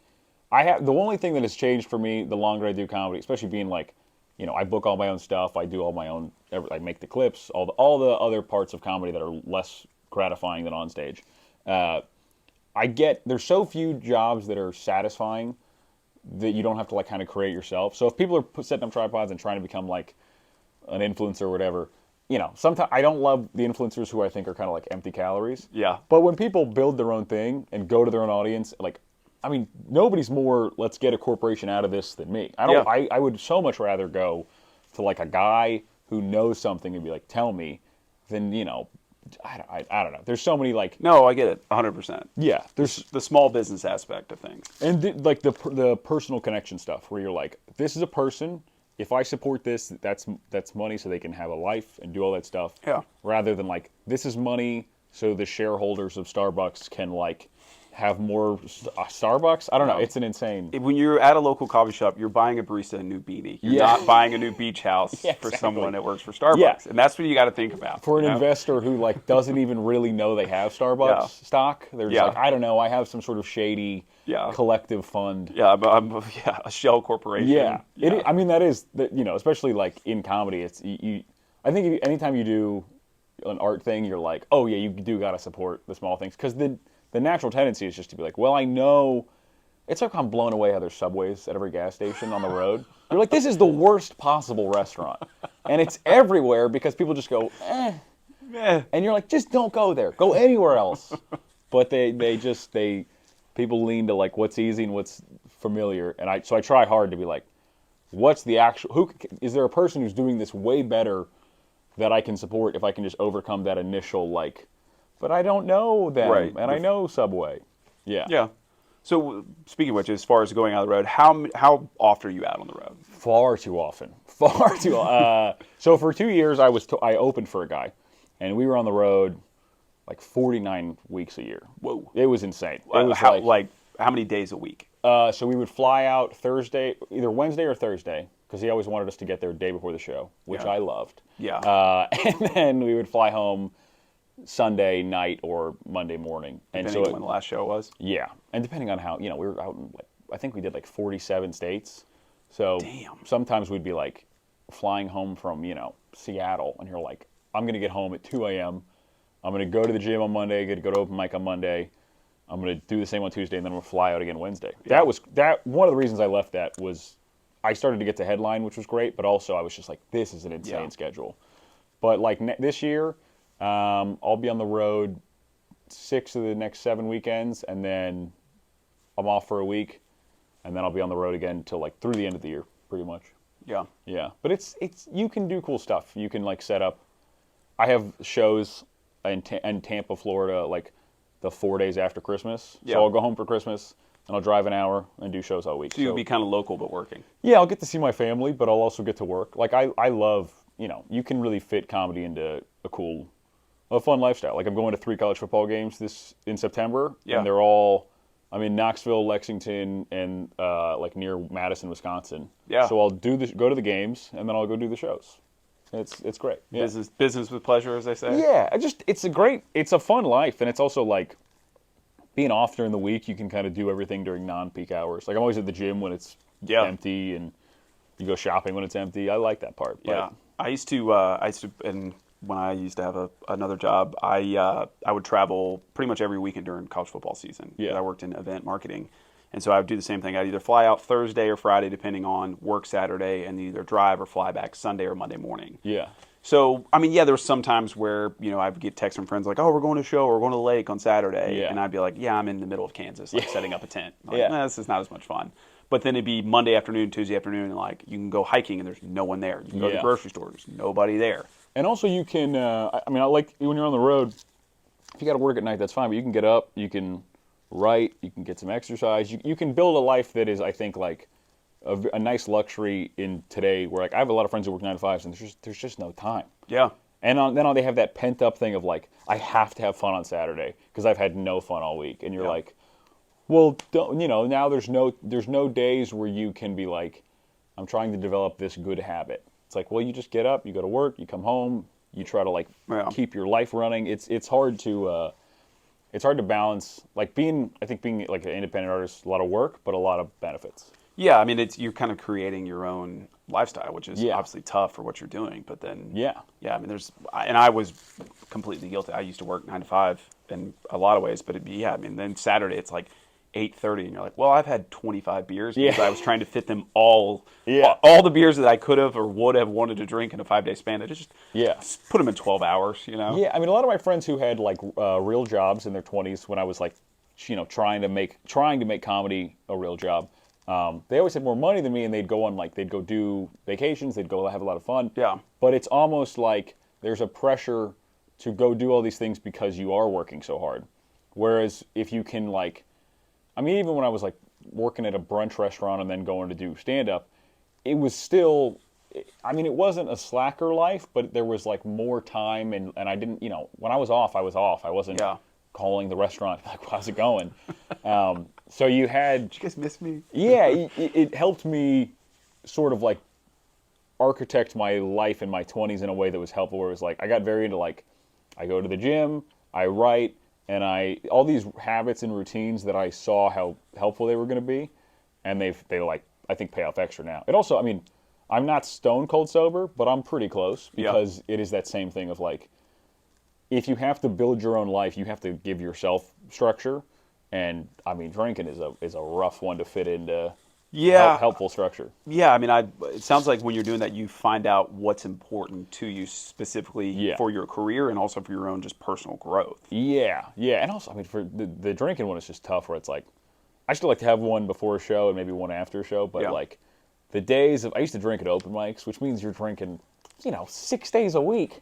the only thing that has changed for me the longer I do comedy, especially being like, I book all my own stuff, I do all my own, I make the clips, all the other parts of comedy that are less gratifying than on stage. There's so few jobs that are satisfying that you don't have to like kind of create yourself. So if people are setting up tripods and trying to become like an influencer or whatever, sometimes I don't love the influencers who I think are kind of like empty calories. Yeah. But when people build their own thing and go to their own audience, like, I mean, nobody's more, let's get a corporation out of this than me. I would so much rather go to like a guy who knows something and be like, tell me, than, I don't know. There's so many like. No, I get it, 100%. Yeah, there's the small business aspect of things, and the personal connection stuff, where you're like, this is a person. If I support this, that's money, so they can have a life and do all that stuff. Yeah. Rather than like, this is money, so the shareholders of Starbucks can like have more Starbucks. I don't know. It's an insane. When you're at a local coffee shop, you're buying a barista a new beanie. You're not buying a new beach house for someone that works for Starbucks. Yeah. And that's what you got to think about. For an investor who like doesn't even really know they have Starbucks stock, they're just like, I don't know, I have some sort of shady collective fund. Yeah, I'm a shell corporation. Yeah. I mean, that is, especially like in comedy, it's I think anytime you do an art thing, you're like, oh yeah, you do got to support the small things, because the natural tendency is just to be like, well, I know. It's like I'm blown away how there's Subways at every gas station on the road. You're like, this is the worst possible restaurant. And it's everywhere because people just go, eh. And you're like, just don't go there. Go anywhere else. But people lean to like what's easy and what's familiar. And so I try hard to be like, what's the actual, is there a person who's doing this way better that I can support if I can just overcome that initial like, but I don't know them, and I know Subway. Yeah. Yeah. So speaking of which, as far as going out on the road, how often are you out on the road? Far too often. Far too often. So for 2 years, I opened for a guy, and we were on the road like 49 weeks a year. Whoa. It was insane. It was how many days a week? So we would fly out Thursday, either Wednesday or Thursday, because he always wanted us to get there a day before the show, which I loved. Yeah. And then we would fly home Sunday night or Monday morning. Depending on when the last show was? Yeah. And depending on how, we were out in, I think we did like 47 states. So sometimes we'd be like flying home from, Seattle, and you're like, I'm going to get home at 2 a.m. I'm going to go to the gym on Monday, going to go to open mic on Monday. I'm going to do the same on Tuesday, and then we'll fly out again Wednesday. Yeah. One of the reasons I left that was I started to get to headline, which was great, but also I was just like, this is an insane schedule. But like this year, I'll be on the road 6 of the next 7 weekends, and then I'm off for a week, and then I'll be on the road again until like through the end of the year, pretty much. Yeah. Yeah. But it's you can do cool stuff. You can like set up. I have shows in Tampa, Florida, like the 4 days after Christmas. Yeah. So I'll go home for Christmas, and I'll drive an hour and do shows all week. So you'll be kind of local but working. Yeah, I'll get to see my family, but I'll also get to work. Like I love, you can really fit comedy into a fun lifestyle. Like I'm going to 3 college football games in September, and they're all, I'm in Knoxville, Lexington, and like near Madison, Wisconsin. Yeah. So I'll go to the games, and then I'll go do the shows. It's great. Yeah. Business with pleasure, as they say. Yeah, it's a fun life, and it's also like being off during the week. You can kind of do everything during non-peak hours. Like I'm always at the gym when it's empty, and You go shopping when it's empty. I like that part. But Yeah, and when I used to have another job, I would travel pretty much every weekend during college football season. 'Cause Yeah. I worked in event marketing, and so I would do the same thing. I'd either fly out Thursday or Friday, depending on work Saturday, and either drive or fly back Sunday or Monday morning. Yeah. So, I mean, yeah, there were some times where, I would get texts from friends like, oh, we're going to a show or we're going to the lake on Saturday. Yeah. And I'd be like, yeah, I'm in the middle of Kansas, like setting up a tent. Like, Yeah. this is not as much fun. But then it'd be Monday afternoon, Tuesday afternoon, and like you can go hiking and there's no one there. You can go to the Yeah. grocery store, there's nobody there. And also you can, I mean, I like when you're on the road, if you got to work at night, that's fine, but you can get up, you can write, you can get some exercise. You can build a life that is, I think, like a nice luxury in today where, like, I have a lot of friends who work 9 to 5s and there's just no time. Yeah. And then they have that pent up thing of like, I have to have fun on Saturday because I've had no fun all week. And you're like, well, now there's no days where you can be like, I'm trying to develop this good habit. It's like, well, you just get up, you go to work, you come home, you try to like keep your life running. It's hard to balance. Like being like an independent artist, is a lot of work, but a lot of benefits. Yeah, I mean, you're kind of creating your own lifestyle, which is Yeah. obviously tough for what you're doing. But then, Yeah. I mean, I was completely guilty. I used to work 9 to 5 in a lot of ways, but I mean, then Saturday it's like 8:30, and you're like, well, I've had 25 beers because I was trying to fit them all the beers that I could have or would have wanted to drink in a 5-day span. I just put them in 12 hours, Yeah, I mean, a lot of my friends who had like real jobs in their 20s when I was like, trying to make comedy a real job. They always had more money than me, and they'd go do vacations, they'd go have a lot of fun. Yeah. But it's almost like there's a pressure to go do all these things because you are working so hard. Whereas if you can I mean, even when I was like working at a brunch restaurant and then going to do stand-up, it was still, I mean, it wasn't a slacker life, but there was like more time, and I didn't, when I was off, I was off. I wasn't calling the restaurant like, how's it going? So you had... Did you guys miss me? Yeah, it helped me sort of like architect my life in my 20s in a way that was helpful, where it was like, I got very into like, I go to the gym, I write, and all these habits and routines that I saw how helpful they were going to be, and they like, I think, pay off extra now. It also, I mean, I'm not stone cold sober, but I'm pretty close because it is that same thing of like, if you have to build your own life, you have to give yourself structure. And I mean, drinking is a rough one to fit into helpful structure. Yeah, I mean, it sounds like when you're doing that, you find out what's important to you specifically for your career and also for your own just personal growth. Yeah, and also, I mean, for the drinking one is just tough, where it's like, I still like to have one before a show and maybe one after a show, but like the days of, I used to drink at open mics, which means you're drinking, 6 days a week,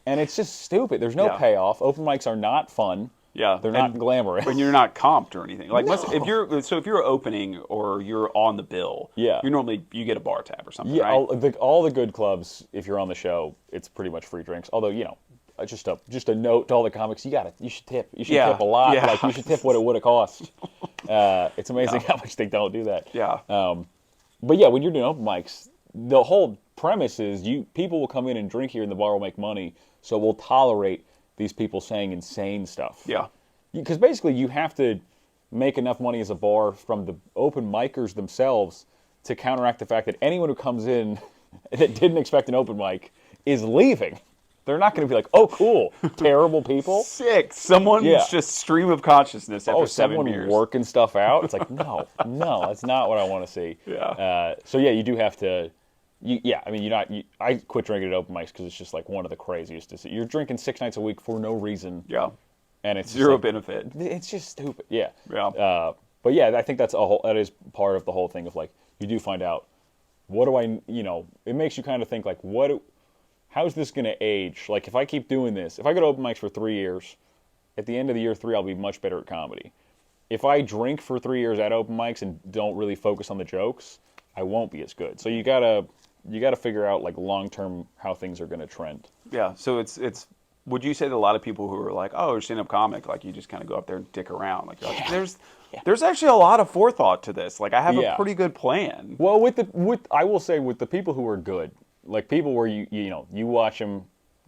and it's just stupid. There's no payoff. Open mics are not fun. Yeah, they're not glamorous. When you're not comped or anything. Like if you're opening or you're on the bill, you get a bar tab or something. Yeah, right? all the good clubs, if you're on the show, it's pretty much free drinks. Although just a note to all the comics, you should tip. You should tip a lot. Yeah. Like you should tip what it would have cost. It's amazing how much they don't do that. Yeah. But yeah, when you're doing open mics, the whole premise is people will come in and drink here, and the bar will make money, so we'll tolerate these people saying insane stuff. Yeah. Because basically you have to make enough money as a bar from the open micers themselves to counteract the fact that anyone who comes in that didn't expect an open mic is leaving. They're not going to be like, oh, cool, terrible people. Sick. Someone's just stream of consciousness after 7 years. Someone working stuff out. It's like, no, that's not what I want to see. Yeah. So yeah, you do have to... I mean, I quit drinking at open mics because it's just like one of the craziest to see. You're drinking 6 nights a week for no reason. Yeah. And it's zero benefit. It's just stupid. Yeah. Yeah. But yeah, I think that is part of the whole thing of like, you do find out, what do I, it makes you kind of think like, how's this going to age? Like if I keep doing this, if I go to open mics for 3 years, at the end of the year 3, I'll be much better at comedy. If I drink for 3 years at open mics and don't really focus on the jokes, I won't be as good. So you gotta figure out like long term how things are going to trend. Yeah. So it's. Would you say that a lot of people who are like, oh, you're stand-up comic, like you just kind of go up there and dick around? Like, there's actually a lot of forethought to this. Like I have a pretty good plan. Well, I will say with the people who are good, like people where you watch them,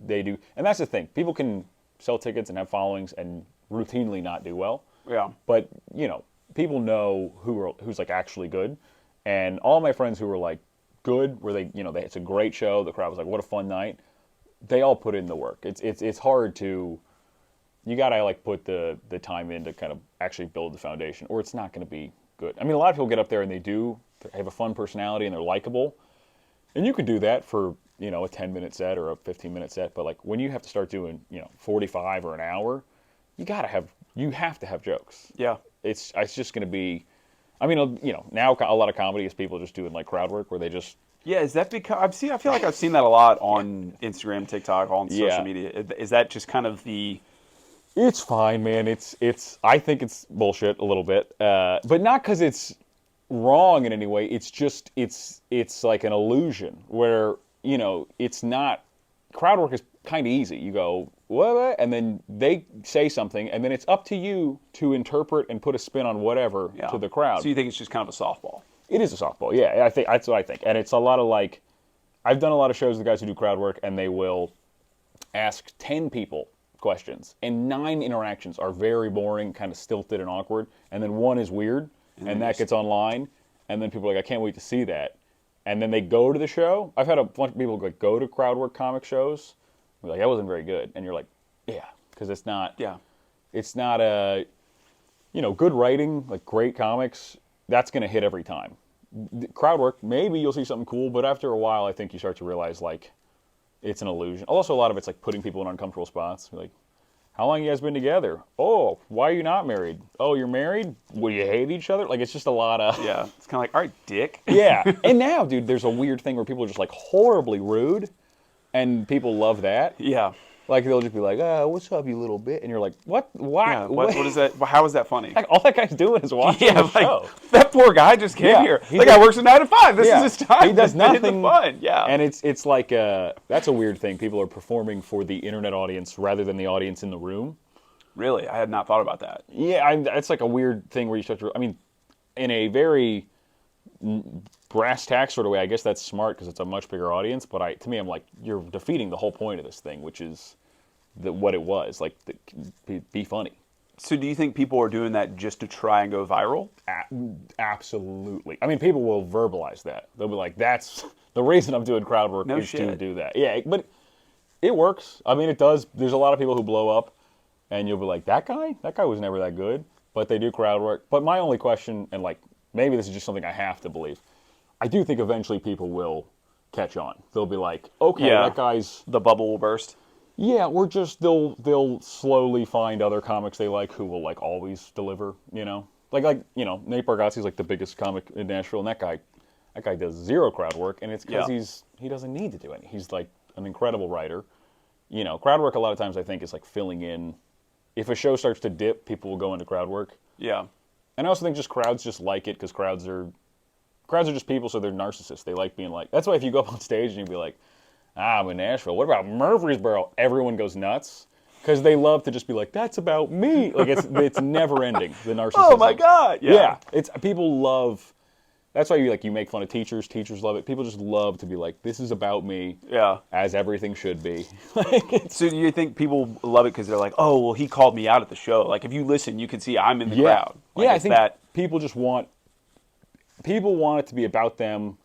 they do, and that's the thing. People can sell tickets and have followings and routinely not do well. Yeah. But people know who's like actually good, and all my friends who were like good, where it's a great show. The crowd was like, "What a fun night." They all put in the work. It's hard to. You gotta like put the time in to kind of actually build the foundation, or it's not going to be good. I mean, a lot of people get up there and they have a fun personality and they're likable, and you can do that for a 10-minute set or a 15-minute set. But like when you have to start doing 45 or an hour, you have to have jokes. Yeah. It's just going to be. I mean, now a lot of comedy is people just doing like crowd work where they just. Yeah, is that because I feel like I've seen that a lot on Instagram, TikTok, on social media. Is that just kind of the? It's fine, man. I think it's bullshit a little bit, but not because it's wrong in any way. It's just it's like an illusion where it's not. Crowd work is kind of easy. You go what, and then they say something, and then it's up to you to interpret and put a spin on whatever to the crowd. So you think it's just kind of a softball? It is a softball, yeah. I think that's what I think, and it's a lot of like. I've done a lot of shows with guys who do crowd work, and they will ask 10 people questions, and 9 interactions are very boring, kind of stilted and awkward, and then 1 is weird, and that gets online, and then people are like, I can't wait to see that, and then they go to the show. I've had a bunch of people go to crowd work comic shows, and be like, that wasn't very good, and you're like, yeah, because it's not a, good writing, like great comics, that's going to hit every time. Crowd work, maybe you'll see something cool, but after a while, I think you start to realize, like, it's an illusion. Also, a lot of it's like putting people in uncomfortable spots. Like, how long you guys been together? Oh, why are you not married? Oh, you're married? Will you hate each other? Like, it's just a lot of... Yeah, it's kind of like, all right, dick. Yeah, and now, dude, there's a weird thing where people are just, like, horribly rude, and people love that. Yeah. Like, they'll just be like, what's up, you little bit? And you're like, what? Why? Yeah, what is that? How is that funny? Like, all that guy's doing is watching the show. That poor guy just came here. That guy works from 9 to 5. This is his time. He does nothing. Fun. Yeah. And it's like, that's a weird thing. People are performing for the internet audience rather than the audience in the room. Really? I had not thought about that. Yeah, it's like a weird thing where you start to, I mean, in a very brass tack sort of way, I guess that's smart because it's a much bigger audience, but to me, I'm like, you're defeating the whole point of this thing, which is what it was, like, be funny. So do you think people are doing that just to try and go viral? Absolutely. I mean, people will verbalize that. They'll be like, that's the reason I'm doing crowd work to do that. Yeah, but it works. I mean, it does. There's a lot of people who blow up, and you'll be like, that guy was never that good, but they do crowd work. But my only question, and like, maybe this is just something I have to believe, I do think eventually people will catch on. They'll be like, okay, that guy's... The bubble will burst. Yeah, or just they'll slowly find other comics they like who will like always deliver, Like Nate Bargatze's like the biggest comic in Nashville, and that guy does zero crowd work, and it's because he doesn't need to do any. He's like an incredible writer. Crowd work a lot of times I think is like filling in. If a show starts to dip, people will go into crowd work. Yeah. And I also think crowds just like it because crowds are just people, so they're narcissists. They like being like. That's why if you go up on stage and you be like, I'm in Nashville. What about Murfreesboro? Everyone goes nuts because they love to just be like, "That's about me." Like it's never ending. The narcissism. Oh my god! Yeah. It's people love. That's why you make fun of teachers. Teachers love it. People just love to be like, "This is about me." Yeah. As everything should be. So do you think people love it because they're like, "Oh, well, he called me out at the show." Like if you listen, you can see I'm in the crowd. Like, I think that people just want. People want it to be about them,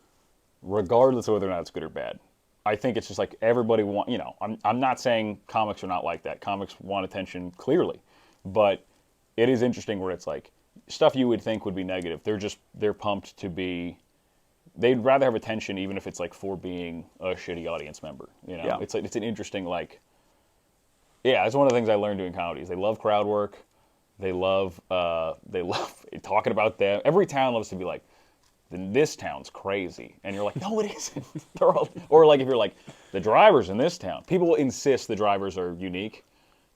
regardless of whether or not it's good or bad. I think it's just like everybody I'm not saying comics are not like that. Comics want attention clearly, but it is interesting where it's like stuff you would think would be negative. They're pumped to be. They'd rather have attention even if it's like for being a shitty audience member. Yeah. It's like it's an interesting like. Yeah, it's one of the things I learned doing comedy is they love crowd work, they love talking about them. Every town loves to be like. This town's crazy, and you're like, no, it isn't. Or like if you're like, the drivers in this town, people insist the drivers are unique.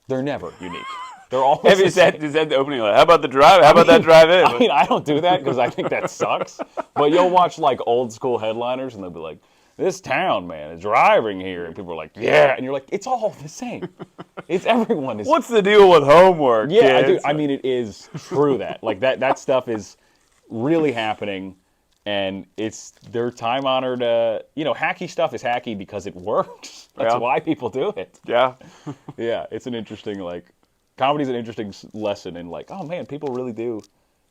They're never unique. They're always. Is that the opening? Like, how about the drive? How about that drive in? I mean, I don't do that because I think that sucks. But you'll watch like old school headliners, and they'll be like, this town, man, is driving here, and people are like, yeah, and you're like, it's all the same. It's everyone. What's the deal with homework? Yeah, kids? Dude, I mean, it is true that like that stuff is really happening. And it's their time-honored, hacky stuff is hacky because it works. That's why people do it. Yeah. Yeah, it's an interesting, comedy's an interesting lesson in, oh, man, people really do.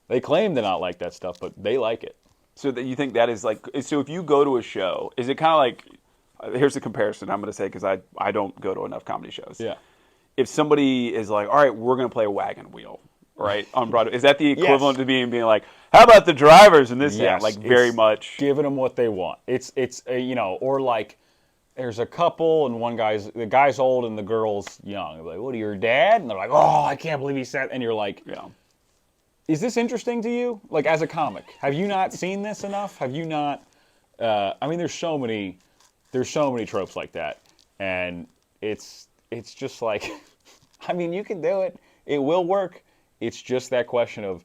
They claim to not like that stuff, but they like it. So that you think that is like, so if you go to a show, is it kind of like, here's a comparison I'm going to say because I don't go to enough comedy shows. Yeah. If somebody is like, all right, we're going to play a wagon wheel, right, on Broadway, is that the Yes. equivalent to being like, how about the drivers in this town? Yes, Like very it's much. giving them what they want. It's you know, or like there's a couple and the guy's old and the girl's young. They're like, what are your dad? And they're like, oh, I can't believe he said. And you're like, Yeah. is this interesting to you? Like as a comic, have you not seen this enough? Have you not? I mean, there's so many tropes like that, and it's just like, I mean, you can do it. It will work. It's just that question of,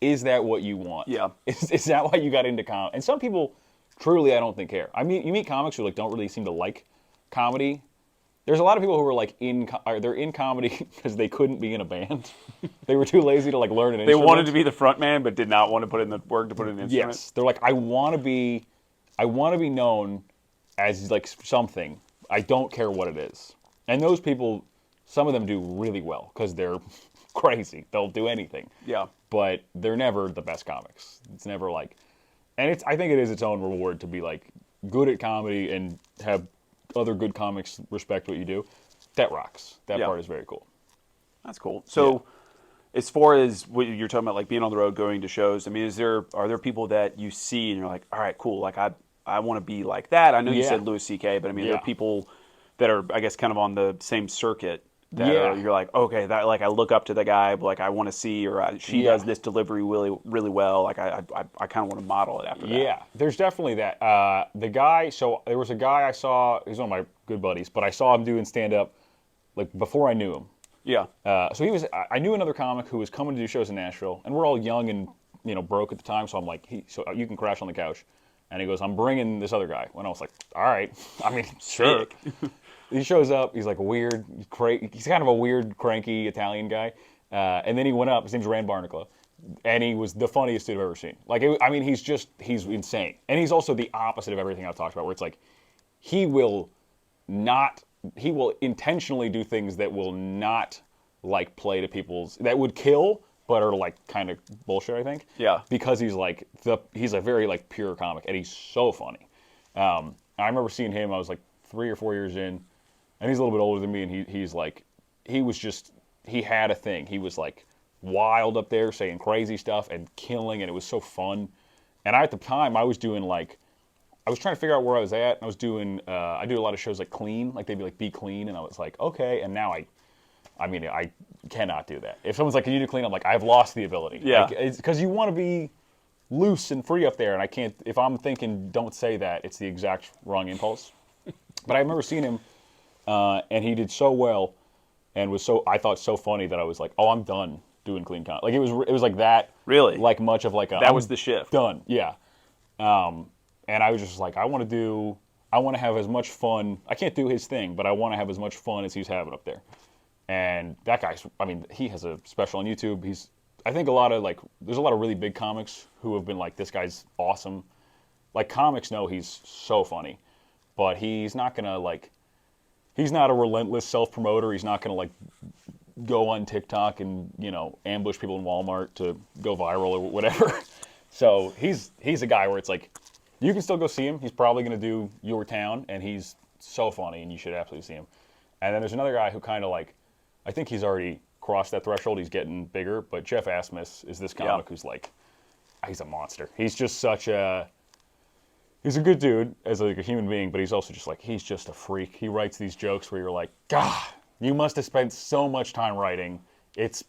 is that what you want? Yeah. Is that why you got into comedy? And some people, truly, I don't think care. I mean, you meet comics who like don't really seem to like comedy. There's a lot of people who are like they're in comedy because they couldn't be in a band. They were too lazy to like learn an They instrument. wanted to be the front man, but did not want to put in the work to put in an instrument. Yes, they're like, I want to be known as like something. I don't care what it is. And those people, some of them do really well because they're crazy. They'll do anything. Yeah. But they're never the best comics. It's never like, and I think it is its own reward to be like good at comedy and have other good comics respect what you do. That rocks. That Yeah. part is very cool. That's cool. So, as far as what you're talking about, like being on the road, going to shows, I mean, are there people that you see and you're like, all right, cool, like I want to be like that? I know you Yeah. said Louis C.K., but I mean, there Yeah. are people that are, I guess, kind of on the same circuit that Yeah. you're like, okay, that like I look up to the guy, but like I want to see, or she Yeah. does this delivery really, really well. Like I kind of want to model it after that. Yeah, there's definitely that. The guy, so there was a guy I saw, he's one of my good buddies, but I saw him doing stand-up like before I knew him. Yeah. So I knew another comic who was coming to do shows in Nashville, and we're all young and, you know, broke at the time, so I'm like, so you can crash on the couch. And he goes, I'm bringing this other guy. And I was like, all right. I mean, sure. He shows up. He's like a weird, he's kind of a weird, cranky Italian guy. And then he went up. His name's Rand Barnacle. And he was the funniest dude I've ever seen. Like, I mean, he's insane. And he's also the opposite of everything I've talked about, where it's like, he will intentionally do things that will not, like, play to that would kill, but are, like, kind of bullshit, I think. Yeah. Because he's, like, he's a very, like, pure comic, and he's so funny. I remember seeing him, I was, like, 3 or 4 years in, and he's a little bit older than me, and he's, like, he had a thing. He was, like, wild up there, saying crazy stuff and killing, and it was so fun. And at the time, I was doing, like, I was trying to figure out where I was at. I was doing, I do a lot of shows like Clean, like they'd be like, be clean, and I was like, okay. And now I mean, I cannot do that. If someone's like, can you do Clean? I'm like, I've lost the ability. Yeah. Like, it's because you want to be loose and free up there, and I can't. If I'm thinking, don't say that, it's the exact wrong impulse. But I remember seeing him, and he did so well, and was I thought so funny that I was like, oh, I'm done doing Clean Con. Like it was like that. Really? Like much of like a. That was the shift. Done. Yeah. And I was just like, I want to have as much fun. I can't do his thing, but I want to have as much fun as he's having up there. And that guy's, I mean, he has a special on YouTube. I think there's a lot of really big comics who have been like, this guy's awesome. Like comics know he's so funny, but he's not going to like, he's not a relentless self-promoter. He's not going to like go on TikTok and, you know, ambush people in Walmart to go viral or whatever. So he's a guy where it's like, you can still go see him. He's probably going to do your town, and he's so funny, and you should absolutely see him. And then there's another guy who kind of like, I think he's already crossed that threshold. He's getting bigger, but Jeff Asmus is this comic who's like, he's a monster. He's just he's a good dude as like a human being, but he's also just like, he's just a freak. He writes these jokes where you're like, God, you must have spent so much time writing. It's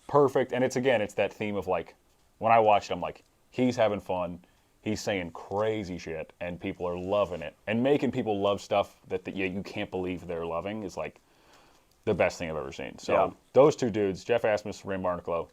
perfect, and it's that theme of like, when I watched it, I'm like, he's having fun. He's saying crazy shit, and people are loving it. And making people love stuff that you can't believe they're loving is like the best thing I've ever seen. So those two dudes, Jeff Asmus, Ray Barnacle,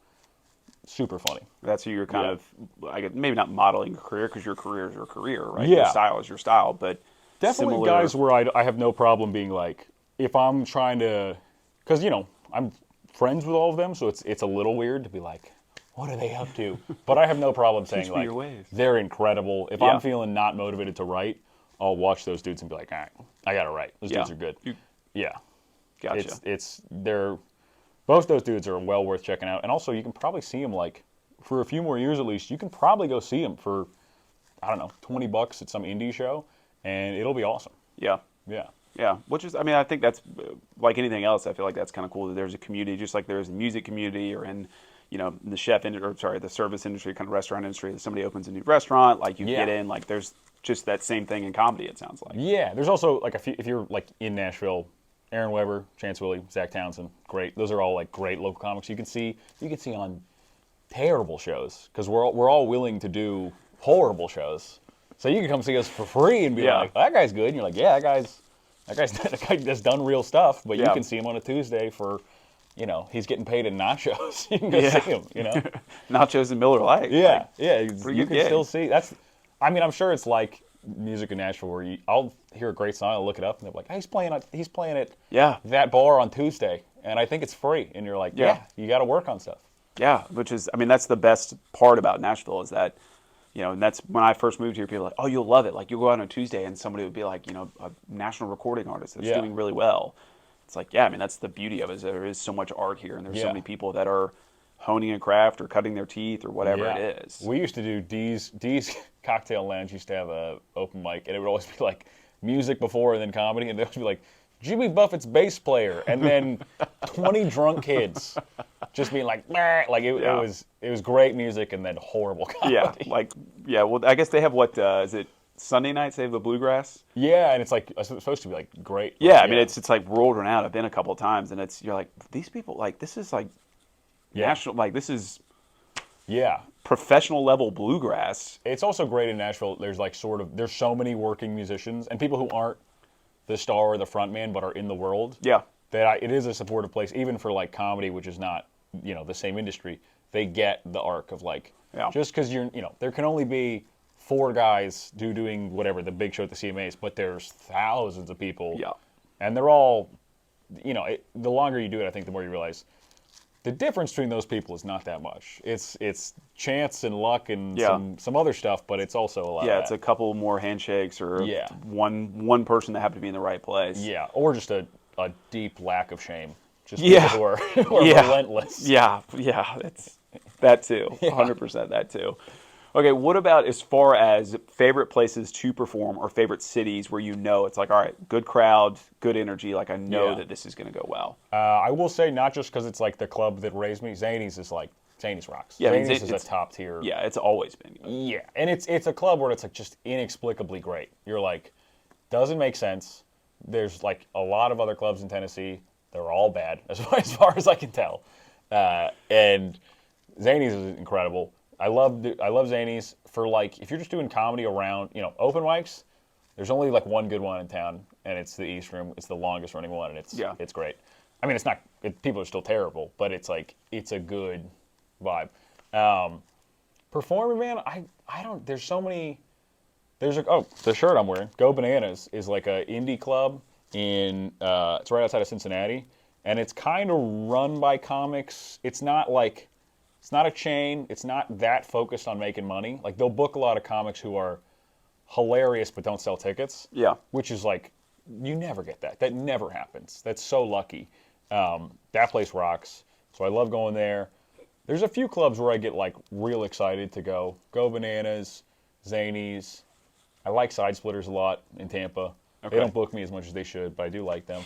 super funny. That's who you're kind of, I guess, maybe not modeling your career, because your career is your career, right? Yeah. Your style is your style, but definitely similar... guys where I have no problem being like, if I'm trying to, because, you know, I'm friends with all of them, so it's a little weird to be like, what are they up to? But I have no problem saying like, they're incredible. If I'm feeling not motivated to write, I'll watch those dudes and be like, all right, I got to write. Those dudes are good. Gotcha. Both those dudes are well worth checking out. And also, you can probably see them like, for a few more years at least, you can probably go see them for I don't know, $20 at some indie show, and it'll be awesome. Yeah. Yeah. Yeah, which is, I mean, I think that's like anything else. I feel like that's kind of cool that there's a community, just like there's a music community or in, the the service industry, kind of restaurant industry. That somebody opens a new restaurant, like you Yeah. get in, like there's just that same thing in comedy. It sounds like. Yeah, there's also like if you're like in Nashville, Aaron Weber, Chance Willie, Zach Townsend, great. Those are all like great local comics. You can see on terrible shows because we're all willing to do horrible shows. So you can come see us for free and be Yeah. like, that guy's good. And you're like, yeah, that guy has done real stuff. But you Yeah. can see him on a Tuesday for, he's getting paid in nachos. You can go Yeah. see him. Nachos and Miller Lite. Yeah, like, yeah. pretty You good can gig. still see. I mean, I'm sure it's like music in Nashville where I'll hear a great song, I'll look it up, and they're like, hey, he's playing at Yeah. that bar on Tuesday, and I think it's free. And you're like, Yeah. you got to work on stuff. Yeah, which is, I mean, that's the best part about Nashville is that, and that's when I first moved here. People were like, oh, you'll love it. Like you'll go out on a Tuesday and somebody would be like, a national recording artist that's Yeah. doing really well. It's like, yeah, I mean, that's the beauty of it. Is there is so much art here, and there's so Yeah. many people that are honing a craft or cutting their teeth or whatever Yeah. it is. We used to do D's Cocktail Lounge used to have a open mic, and it would always be like music before and then comedy, and they would be like Jimmy Buffett's bass player, and then 20 drunk kids just being like, "Meh." Like it was great music and then horrible comedy. Yeah. Well, I guess they have what is it? Sunday nights they have the bluegrass. Yeah, and it's like it's supposed to be like great. Yeah, I mean it's like rolled around. I've been a couple of times, and you're like, these people, like, this is like national, like this is Yeah. professional level bluegrass. It's also great in Nashville. There's like there's so many working musicians and people who aren't the star or the front man but are in the world. Yeah. That it is a supportive place, even for like comedy, which is not the same industry. They get the arc of like just because there can only be 4 guys doing whatever the big show at the CMAs, but there's thousands of people. Yeah. And they're all, the longer you do it, I think the more you realize the difference between those people is not that much. It's chance and luck and some other stuff, but it's also a lot. Yeah, of it's that. a couple more handshakes or one person that happened to be in the right place. Yeah, or just a deep lack of shame. Just Yeah. people who are relentless. Yeah, it's that too. 100% that too. Okay, what about as far as favorite places to perform or favorite cities where it's like, all right, good crowd, good energy, like I know that this is going to go well. I will say not just because it's like the club that raised me. Zanies rocks. Yeah, Zanies is a top tier. Yeah, it's always been good. Yeah, and it's a club where it's like just inexplicably great. You're like, doesn't make sense. There's like a lot of other clubs in Tennessee. They're all bad as far as I can tell. And Zanies is incredible. I love Zanies for like if you're just doing comedy around open mics. There's only like one good one in town, and it's the East Room. It's the longest running one, and it's great. I mean, it's not people are still terrible, but it's like it's a good vibe. Performing, man, I don't. There's so many. The shirt I'm wearing, Go Bananas, is like a indie club it's right outside of Cincinnati, and it's kind of run by comics. It's not a chain. It's not that focused on making money. Like they'll book a lot of comics who are hilarious but don't sell tickets. Yeah. Which is like, you never get that. That never happens. That's so lucky. That place rocks. So I love going there. There's a few clubs where I get like real excited to go. Go Bananas, Zanies. I like Side Splitters a lot in Tampa. Okay. They don't book me as much as they should, but I do like them.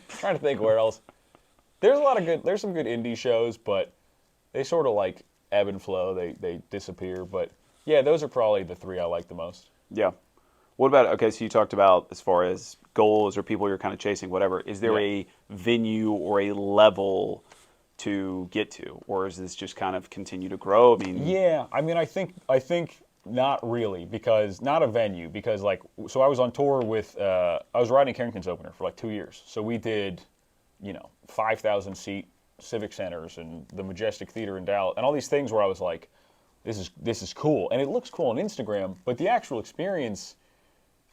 Trying to think where else. There's some good indie shows, but they sort of like ebb and flow. They disappear. But yeah, those are probably the 3 I like the most. Yeah. What about, okay, so you talked about as far as goals or people you're kind of chasing, whatever. Is there a venue or a level to get to? Or is this just kind of continue to grow? I mean, yeah, I mean, I think not really, because not a venue, because like, so I was on tour with, I was riding Carrington's opener for like 2 years. So we did, 5,000 seat civic centers and the Majestic Theater in Dallas and all these things where I was like, this is cool. And it looks cool on Instagram, but the actual experience,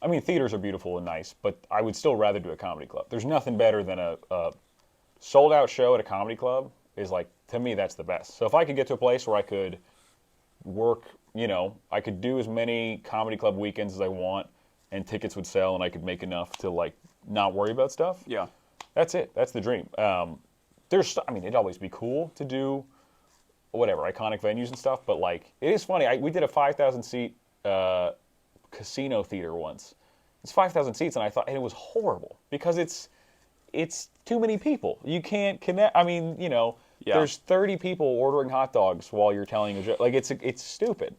I mean, theaters are beautiful and nice, but I would still rather do a comedy club. There's nothing better than a sold out show at a comedy club is like, to me, that's the best. So if I could get to a place where I could work, I could do as many comedy club weekends as I want and tickets would sell and I could make enough to like not worry about stuff. yeah. That's it. That's the dream. It'd always be cool to do whatever, iconic venues and stuff, but like it is funny. We did a 5,000 seat casino theater once. It's 5,000 seats, and I thought, and it was horrible because it's too many people. You can't connect. I mean, Yeah. there's 30 people ordering hot dogs while you're telling a joke. Like it's stupid.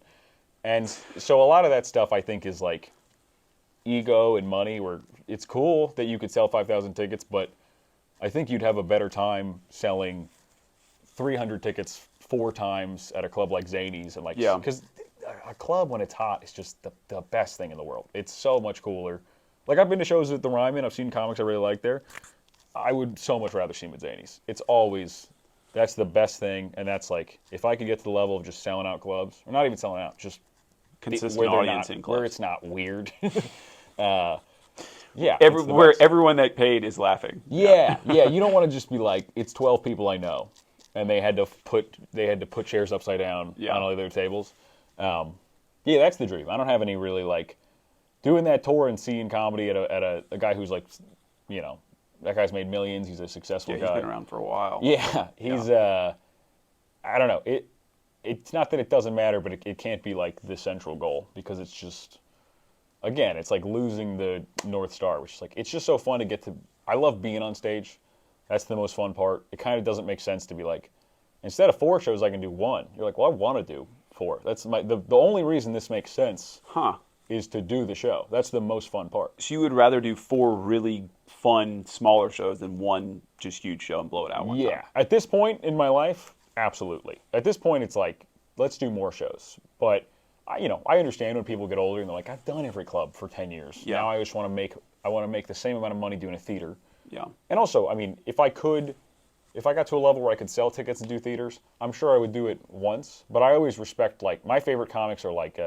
And so a lot of that stuff I think is like ego and money, where it's cool that you could sell 5,000 tickets, but I think you'd have a better time selling 300 tickets 4 times at a club like Zany's, and like, Yeah. because a club when it's hot is just the best thing in the world. It's so much cooler. Like I've been to shows at the Ryman, I've seen comics I really like there. I would so much rather see them at Zany's. It's always, that's the best thing, and that's like, if I could get to the level of just selling out clubs, or not even selling out, just Consistent where they're audience not, in clubs. where it's not weird. Yeah, it's the Where best. everyone that paid is laughing. Yeah, yeah. You don't want to just be like, it's 12 people I know, and they had to put chairs upside down Yeah. on all their tables. Yeah, that's the dream. I don't have any really like doing that tour and seeing comedy at a guy who's like, that guy's made millions. He's a successful Yeah, he's guy. been around for a while. Yeah, he's I don't know. It's not that it doesn't matter, but it can't be like the central goal, because it's just, again, it's like losing the North Star, which is like, it's just so fun to get to. I love being on stage. That's the most fun part. It kind of doesn't make sense to be like, instead of 4 shows, I can do 1. You're like, well, I want to do 4. That's the only reason this makes sense Huh. is to do the show. That's the most fun part. So you would rather do 4 really fun, smaller shows than 1 just huge show and blow it out one Yeah. time? At this point in my life, absolutely. At this point, it's like, let's do more shows. But I understand when people get older and they're like, I've done every club for 10 years. Yeah. Now I just want to make the same amount of money doing a theater. Yeah. And also, I mean, if I got to a level where I could sell tickets and do theaters, I'm sure I would do it once. But I always respect, like, my favorite comics are like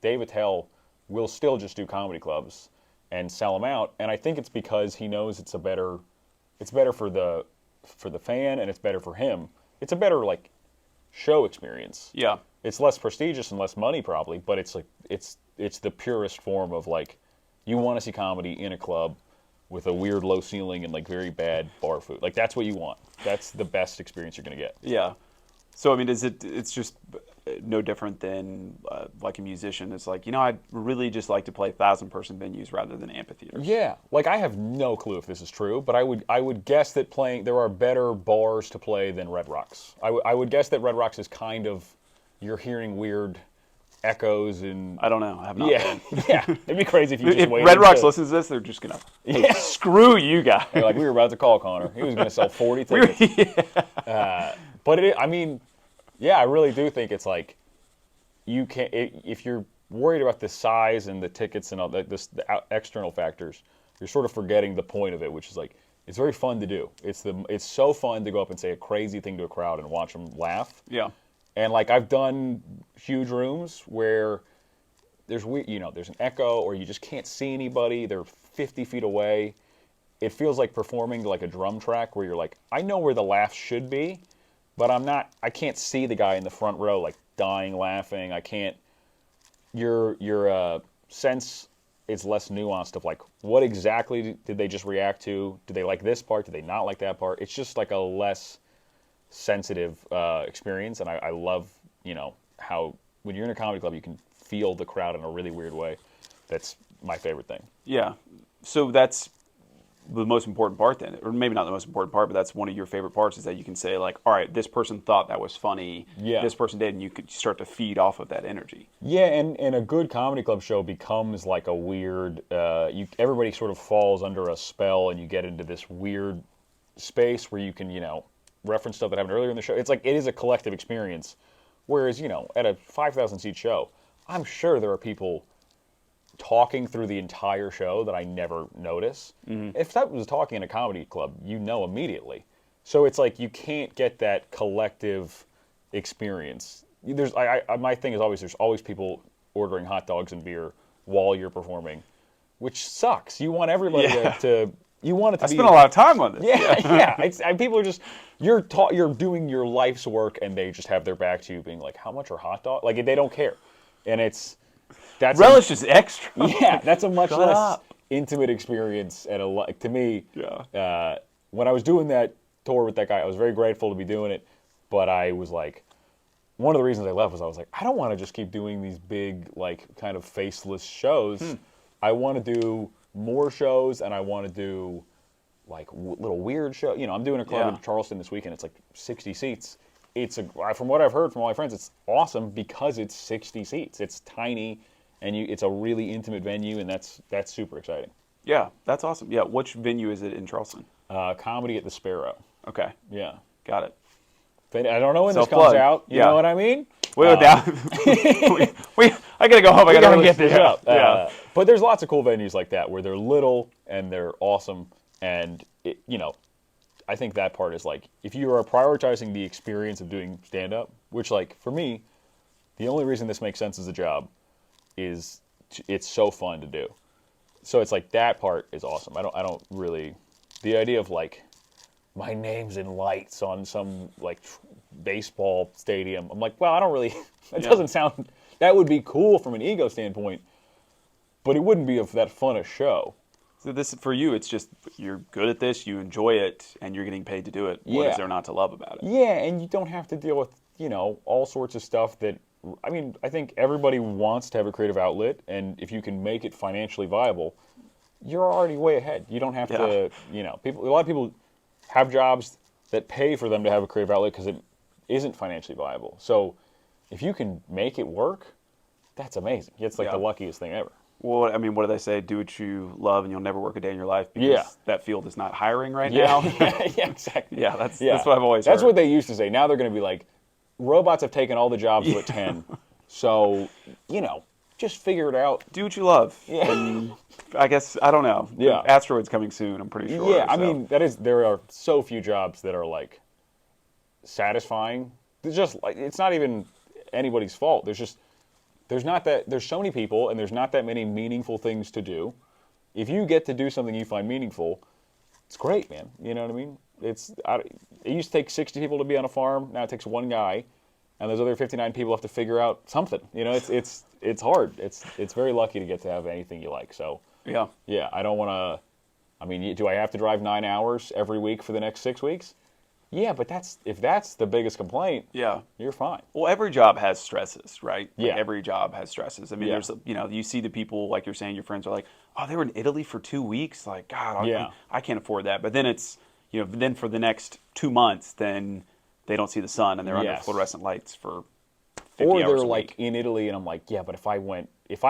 Dave Attell will still just do comedy clubs and sell them out. And I think it's because he knows it's better for the fan, and it's better for him. It's a better like show experience. Yeah. It's less prestigious and less money probably, but it's like it's the purest form of like, you want to see comedy in a club with a weird low ceiling and like very bad bar food. Like that's what you want. That's the best experience you're going to get. Yeah. So, I mean, it's just no different than like a musician. It's like, I'd really just like to play 1,000-person venues rather than amphitheaters. Yeah. Like I have no clue if this is true, but I would guess that there are better bars to play than Red Rocks. I would guess that Red Rocks is kind of, you're hearing weird echoes and... I don't know. I have not Yeah, been. yeah. It'd be crazy if you just If waited. Red Rocks listens to this, they're just going to, screw you guys. They're like, we were about to call Connor. He was going to sell 40 tickets. But I mean, yeah, I really do think it's like, you can't, if you're worried about the size and the tickets and all the external factors, you're sort of forgetting the point of it, which is like, it's very fun to do. It's so fun to go up and say a crazy thing to a crowd and watch them laugh. Yeah. And like I've done huge rooms where there's an echo, or you just can't see anybody. They're 50 feet away. It feels like performing like a drum track where you're like, I know where the laugh should be, but I can't see the guy in the front row like dying laughing. I can't. Your sense is less nuanced of like, what exactly did they just react to? Did they like this part? Did they not like that part? It's just like a less sensitive experience, and I love how when you're in a comedy club you can feel the crowd in a really weird way. That's my favorite thing. Yeah. So that's the most important part then, or maybe not the most important part, but that's one of your favorite parts, is that you can say like, all right, this person thought that was funny. Yeah. This person did, and you could start to feed off of that energy. Yeah, and a good comedy club show becomes like a weird, everybody sort of falls under a spell, and you get into this weird space where you can, reference stuff that happened earlier in the show. It's like, it is a collective experience. Whereas, at a 5,000 seat show, I'm sure there are people talking through the entire show that I never notice. Mm-hmm. If that was talking in a comedy club, immediately. So it's like, you can't get that collective experience. My thing is always, there's always people ordering hot dogs and beer while you're performing, which sucks. You want everybody to you want it to I be. spent a lot of time on this. Yeah. People are just, you're doing your life's work, and they just have their back to you, being like, how much are hot dogs? Like, they don't care, and that's relish is extra. Yeah, that's a much Shut less up. intimate experience, and to me. Yeah. When I was doing that tour with that guy, I was very grateful to be doing it, but I was like, one of the reasons I left was I was like, I don't want to just keep doing these big, like, kind of faceless shows. I want to do more shows, and I want to do like little weird show. You know, I'm doing a club in Charleston this weekend. It's like 60 seats. From what I've heard from all my friends, it's awesome because it's 60 seats. It's tiny, and it's a really intimate venue, and that's super exciting. Yeah, that's awesome. Yeah, which venue is it in Charleston? Comedy at the Sparrow. Okay, Yeah. got it. I don't know when this Self-plug. comes out. You know what I mean? Well, now I gotta go home. I gotta get this up. Yeah. But there's lots of cool venues like that where they're little and they're awesome, and I think that part is like, if you are prioritizing the experience of doing stand-up, which, like, for me, the only reason this makes sense as a job is it's so fun to do. So it's like, that part is awesome. I don't really, the idea of like, my name's in lights on some like baseball stadium. I'm like, well, I don't really, that doesn't sound, that would be cool from an ego standpoint, but it wouldn't be that fun a show. So this, for you, it's just, you're good at this, you enjoy it, and you're getting paid to do it. What is there not to love about it? Yeah, and you don't have to deal with, all sorts of stuff that, I mean, I think everybody wants to have a creative outlet, and if you can make it financially viable, you're already way ahead. You don't have to, a lot of people have jobs that pay for them to have a creative outlet because it isn't financially viable. So if you can make it work, that's amazing. It's like the luckiest thing ever. Well, I mean, what do they say? Do what you love, and you'll never work a day in your life, because that field is not hiring right now. Yeah, exactly. Yeah, that's what I've always heard. That's what they used to say. Now they're going to be like, robots have taken all the jobs to 10. So, just figure it out. Do what you love. Yeah. And I guess, I don't know. Yeah. Asteroid's coming soon, I'm pretty sure. Yeah, I mean, there are so few jobs that are like satisfying. It's not even anybody's fault. There's so many people, and there's not that many meaningful things to do. If you get to do something you find meaningful, it's great, man. You know what I mean? It used to take 60 people to be on a farm. Now it takes one guy, and those other 59 people have to figure out something. It's hard. It's very lucky to get to have anything you like. So yeah. I don't want to. I mean, do I have to drive 9 hours every week for the next 6 weeks? Yeah, but if that's the biggest complaint, you're fine. Well, every job has stresses, right? Yeah. Like, every job has stresses. I mean, there's, you see the people, like you're saying, your friends are like, oh, they were in Italy for 2 weeks. Like, God, I can't afford that. But then it's, then for the next 2 months, then they don't see the sun, and they're under fluorescent lights for 50 hours or they're a like week. in Italy, and I'm like, yeah, but if I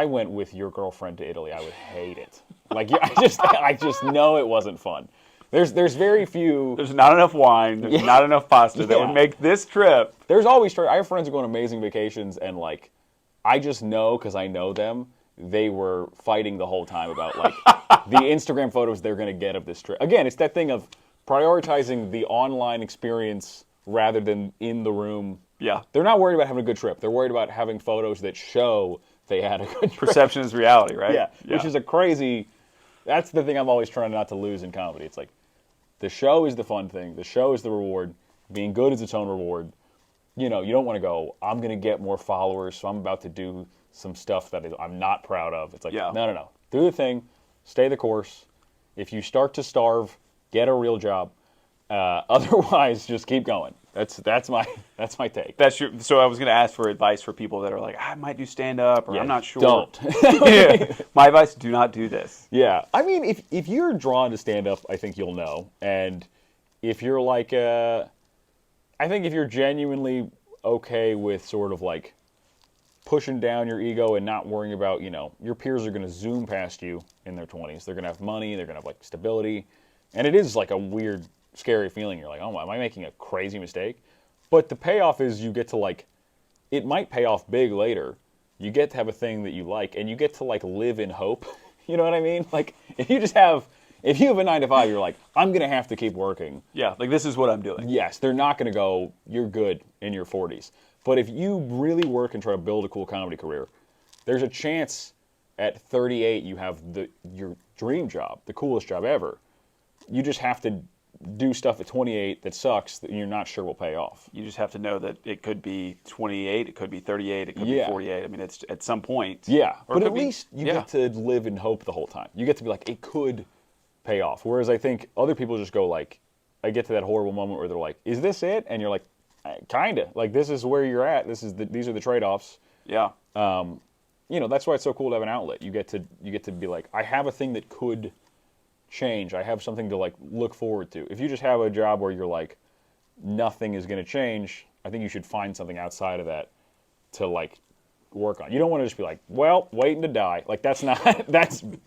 went with your girlfriend to Italy, I would hate it. Like, I just know it wasn't fun. There's very few. There's not enough wine. There's not enough pasta that would make this trip. There's always. I have friends who go on amazing vacations, and like, I just know, because I know them, they were fighting the whole time about like the Instagram photos they're going to get of this trip. Again, it's that thing of prioritizing the online experience rather than in the room. Yeah. They're not worried about having a good trip. They're worried about having photos that show they had a good trip. Perception is reality, right? Yeah. Which is a crazy. That's the thing I'm always trying not to lose in comedy. It's like, the show is the fun thing. The show is the reward. Being good is its own reward. You don't want to go, I'm going to get more followers, so I'm about to do some stuff that I'm not proud of. It's like, no. Do the thing. Stay the course. If you start to starve, get a real job. Otherwise, just keep going. That's my take. So I was going to ask for advice for people that are like, I might do stand-up, or I'm not sure. Don't. My advice, do not do this. Yeah. I mean, if you're drawn to stand-up, I think you'll know. And if you're like, I think if you're genuinely okay with sort of like pushing down your ego and not worrying about, your peers are going to zoom past you in their 20s. They're going to have money. They're going to have like stability. And it is like a weird, scary feeling. You're like, oh, am I making a crazy mistake? But the payoff is you get to like, it might pay off big later. You get to have a thing that you like, and you get to like live in hope. You know what I mean? Like, if you have a 9 to 5, you're like, I'm going to have to keep working. Yeah, like, this is what I'm doing. Yes, they're not going to go, you're good in your 40s. But if you really work and try to build a cool comedy career, there's a chance at 38 you have your dream job, the coolest job ever. You just have to do stuff at 28 that sucks that you're not sure will pay off. You just have to know that it could be 28, it could be 38, it could be 48. I mean, it's at some point. Yeah, but at least you get to live in hope the whole time. You get to be like, it could pay off. Whereas I think other people just go like, I get to that horrible moment where they're like, is this it? And you're like, Kinda. Like, this is where you're at. These are the trade-offs. Yeah. That's why it's so cool to have an outlet. You get to be like, I have a thing that could change. I have something to like look forward to. If you just have a job where you're like, nothing is going to change, I think you should find something outside of that to like work on. You don't want to just be like, well, waiting to die. Like, that's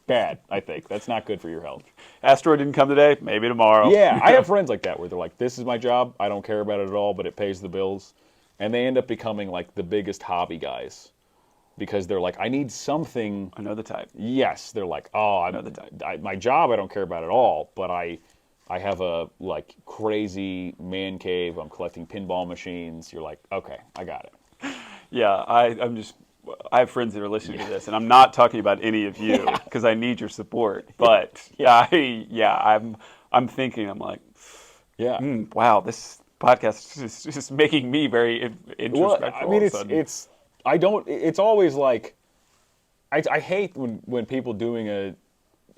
bad. I think that's not good for your health. Asteroid didn't come today. Maybe tomorrow. Yeah, I have friends like that where they're like, this is my job. I don't care about it at all, but it pays the bills, and they end up becoming like the biggest hobby guys. Because they're like, I need something. I know the type. Yes, they're like, oh, I know the type. My job I don't care about at all, but I have a like crazy man cave. I'm collecting pinball machines. You're like, okay, I got it. Yeah, I have friends that are listening to this, and I'm not talking about any of you because I need your support. But I'm thinking, I'm like, wow, this podcast is just making me very introspective. Well, I mean, it's always like, I hate when people doing a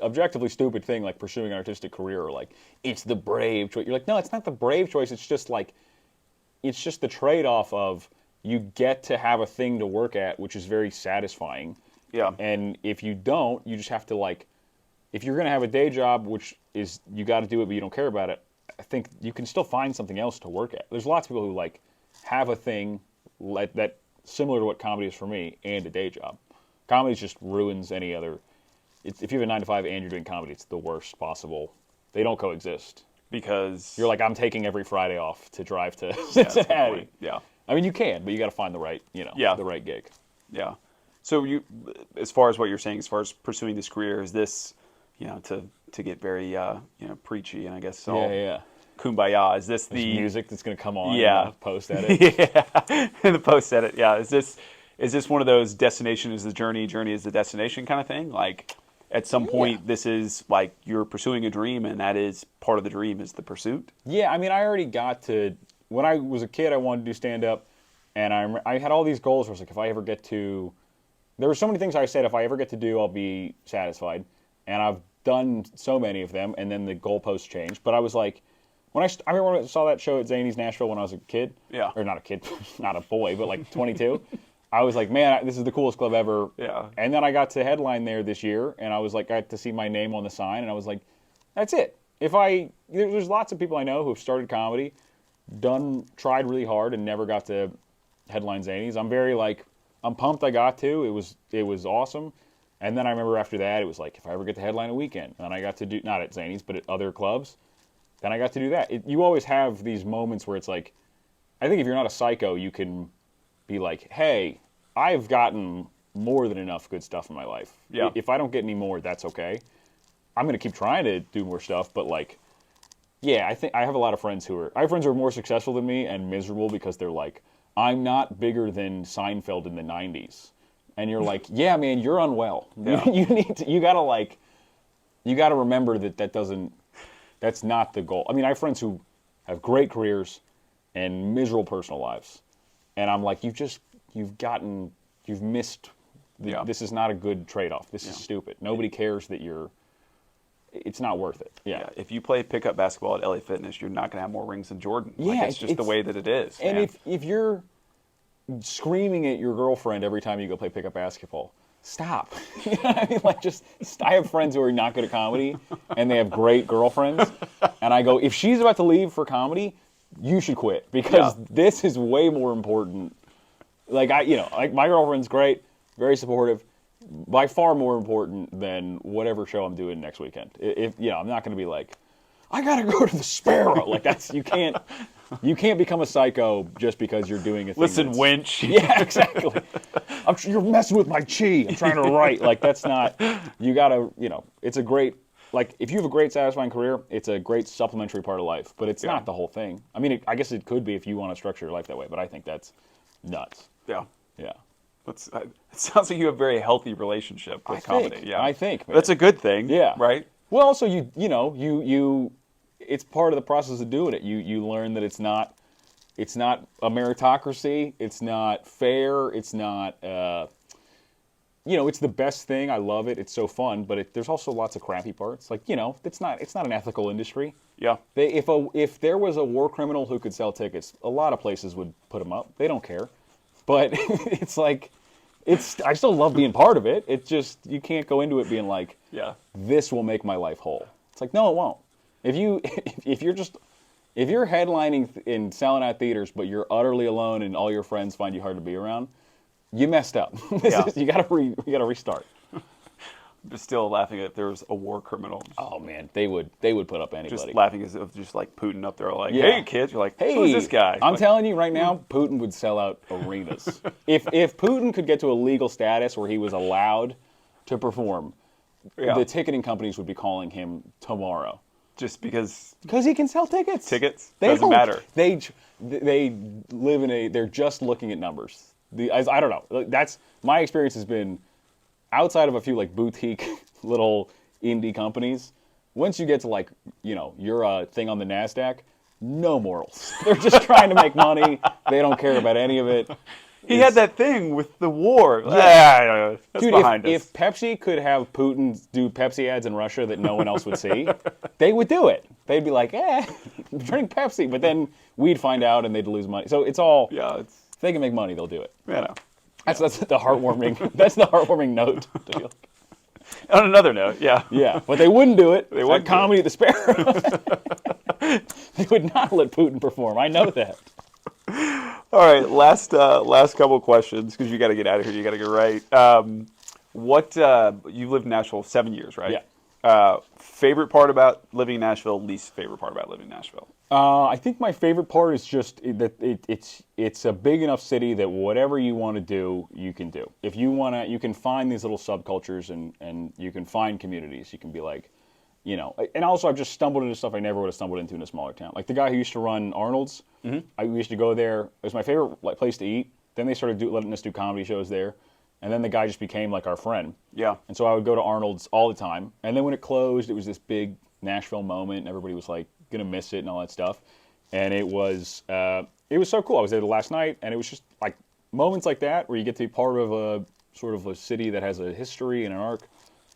objectively stupid thing like pursuing an artistic career, or like, it's the brave choice. You're like, no, it's not the brave choice. It's just the trade-off of, you get to have a thing to work at, which is very satisfying. Yeah. And if you don't, you just have to like, if you're going to have a day job, which is, you got to do it, but you don't care about it, I think you can still find something else to work at. There's lots of people who like have a thing like that, similar to what comedy is for me, and a day job. Comedy just ruins any other. If you have a 9 to 5 and you're doing comedy, it's the worst possible. They don't coexist. Because you're like, I'm taking every Friday off to drive to Cincinnati. Yeah. I mean, you can, but you got to find the right, the right gig. Yeah. So as far as what you're saying, as far as pursuing this career, is this, to get very, preachy, and I guess kumbaya. Is this the music that's going to come on? Yeah. In the post edit. Yeah. In the post edit. Yeah. Is this one of those destination is the journey is the destination kind of thing? Like, at some point, this is like you're pursuing a dream, and that is part of the dream is the pursuit. Yeah. I mean, I already got to. When I was a kid, I wanted to do stand-up, and I had all these goals where I was like, if I ever get to... There were so many things I said, if I ever get to do, I'll be satisfied. And I've done so many of them, and then the goalposts changed. But I was like... I remember when I saw that show at Zany's Nashville when I was a kid. Yeah. Or not a kid, not a boy, but like 22. I was like, man, this is the coolest club ever. Yeah. And then I got to headline there this year, and I was like, I got to see my name on the sign, and I was like, that's it. There's lots of people I know who have started comedy, tried really hard, and never got to headline Zanies. I'm pumped I got to. It was awesome. And then I remember after that, it was like, if I ever get to headline a weekend, and I got to do, not at Zanies, but at other clubs, then I got to do that. You always have these moments where it's like, I think if you're not a psycho, you can be like, hey, I've gotten more than enough good stuff in my life. Yeah. If I don't get any more, that's okay. I'm going to keep trying to do more stuff, but like, yeah, I think I have a lot of friends who are more successful than me and miserable because they're like, I'm not bigger than Seinfeld in the 90s. And you're like, yeah, man, you're unwell. Yeah. You gotta remember that's not the goal. I mean, I have friends who have great careers and miserable personal lives. And I'm like, you've missed, this is not a good trade-off. This is stupid. Nobody cares that it's not worth it. Yeah. If you play pickup basketball at LA Fitness, you're not going to have more rings than Jordan. Yeah, like, it's just the way that it is. And man. if you're screaming at your girlfriend every time you go play pickup basketball, stop. You know what I mean? Like, I have friends who are not good at comedy, and they have great girlfriends. And I go, if she's about to leave for comedy, you should quit, because this is way more important. Like, my girlfriend's great, very supportive, by far more important than whatever show I'm doing next weekend. I'm not going to be like, I got to go to the Sparrow. Like, you can't become a psycho just because you're doing a thing. Listen, wench. Yeah, exactly. You're messing with my chi. I'm trying to write. Like, that's not, you got to, it's a great, like, if you have a great, satisfying career, it's a great supplementary part of life, but it's not the whole thing. I mean, I guess it could be if you want to structure your life that way, but I think that's nuts. Yeah. Yeah. It sounds like you have a very healthy relationship with comedy. Yeah, I think, man. That's a good thing. Yeah. Right? Well, also, it's part of the process of doing it. You learn that it's not a meritocracy. It's not fair. It's not, it's the best thing. I love it. It's so fun, but there's also lots of crappy parts. Like, it's not an ethical industry. Yeah. If there was a war criminal who could sell tickets, a lot of places would put them up. They don't care. But it's like, I still love being part of it. It's just, you can't go into it being like, Yeah. this will make my life whole. It's like, no, it won't. If you're headlining and selling out theaters, but you're utterly alone and all your friends find you hard to be around, you messed up. Yeah. You gotta restart. But still laughing if there was a war criminal. Oh man, they would put up anybody. Just laughing as if just like Putin up there like, Yeah. hey kids, you're like, Hey, who's this guy? I'm Like, telling you right now, Putin would sell out arenas. If Putin could get to a legal status where he was allowed to perform, yeah. the ticketing companies would be calling him tomorrow. Just because Because he can sell tickets. tickets doesn't matter. They live they're just looking at numbers. I don't know. That's my experience has been outside of a few like boutique little indie companies. Once you get to like, you're a thing on the NASDAQ, no morals. They're just trying to make money. They don't care about any of it. He had that thing with the war. Yeah. That's Dude, behind us. if Pepsi could have Putin do Pepsi ads in Russia that no one else would see, they would do it. They'd be like, drink Pepsi. But then we'd find out and they'd lose money. So it's all, yeah, if they can make money, they'll do it. That's That's the heartwarming note. To be like, on another note, yeah. yeah, but they wouldn't do it. They wouldn't do Comedy at the Sparrow. They would not let Putin perform. I know that. All right, last couple of questions because you got to get out of here. You got to go right. You lived in Nashville 7 years, right? Yeah. Favorite part about living in Nashville, least favorite part about living in Nashville? I think my favorite part is just that it's a big enough city that whatever you want to do, you can do. If you want to, you can find these little subcultures and you can find communities. You can be like, and also I've just stumbled into stuff I never would have stumbled into in a smaller town. Like the guy who used to run Arnold's, I used to go there. It was my favorite place to eat. Then they started letting us do comedy shows there. And then the guy just became like our friend. Yeah. And so I would go to Arnold's all the time. And then when it closed, it was this big Nashville moment, and everybody was like gonna miss it and all that stuff. And it was so cool. I was there the last night, and it was just like moments like that where you get to be part of a sort of a city that has a history and an arc.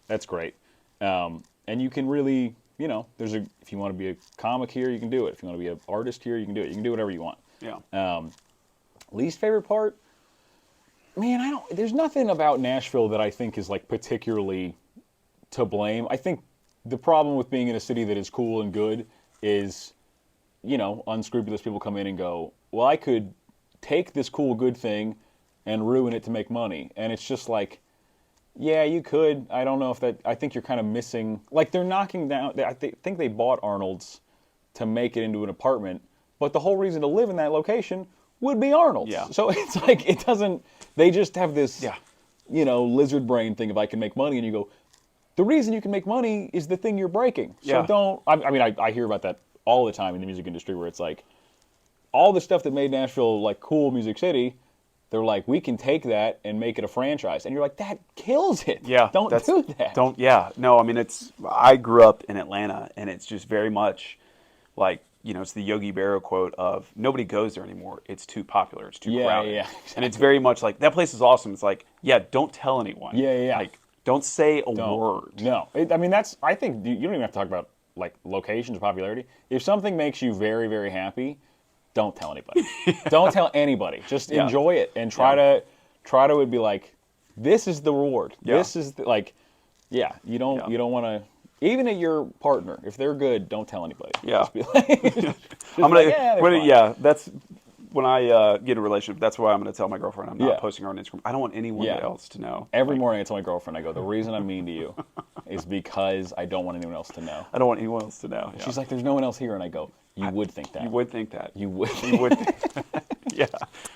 That's great. And you can really, if you want to be a comic here, you can do it. If you want to be an artist here, you can do it. You can do whatever you want. Yeah. Least favorite part? Man, there's nothing about Nashville that I think is like particularly to blame. I think the problem with being in a city that is cool and good is, unscrupulous people come in and go, well, I could take this cool, good thing and ruin it to make money. And it's just like, yeah, you could. I don't know if I think you're kind of missing, like they're knocking down, I think they bought Arnold's to make it into an apartment, but the whole reason to live in that location would be Arnold's. Yeah. So it's like, they just have this, lizard brain thing if I can make money, and you go, the reason you can make money is the thing you're breaking. So I hear about that all the time in the music industry where it's like, all the stuff that made Nashville like cool Music City, they're like, we can take that and make it a franchise. And you're like, that kills it. Yeah. Don't do that. No, I mean, I grew up in Atlanta, and it's just very much like, it's the Yogi Berra quote of nobody goes there anymore. It's too popular. It's too crowded. Yeah, exactly. And it's very much like, that place is awesome. It's like, yeah, don't tell anyone. Yeah. Like, don't say a word. No. I think you don't even have to talk about like locations or popularity. If something makes you very, very happy, don't tell anybody. Don't tell anybody. Just enjoy it and try to be like, this is the reward. Yeah. This is you don't want to, even at your partner, if they're good, don't tell anybody. Yeah. Just be like, that's when I get in a relationship, that's why I'm going to tell my girlfriend I'm not posting her on Instagram. I don't want anyone else to know. Every morning I tell my girlfriend, I go, the reason I'm mean to you is because I don't want anyone else to know. I don't want anyone else to know. Yeah. She's like, there's no one else here. And I go, you would think that. You would think that. You would. You would think that. Yeah.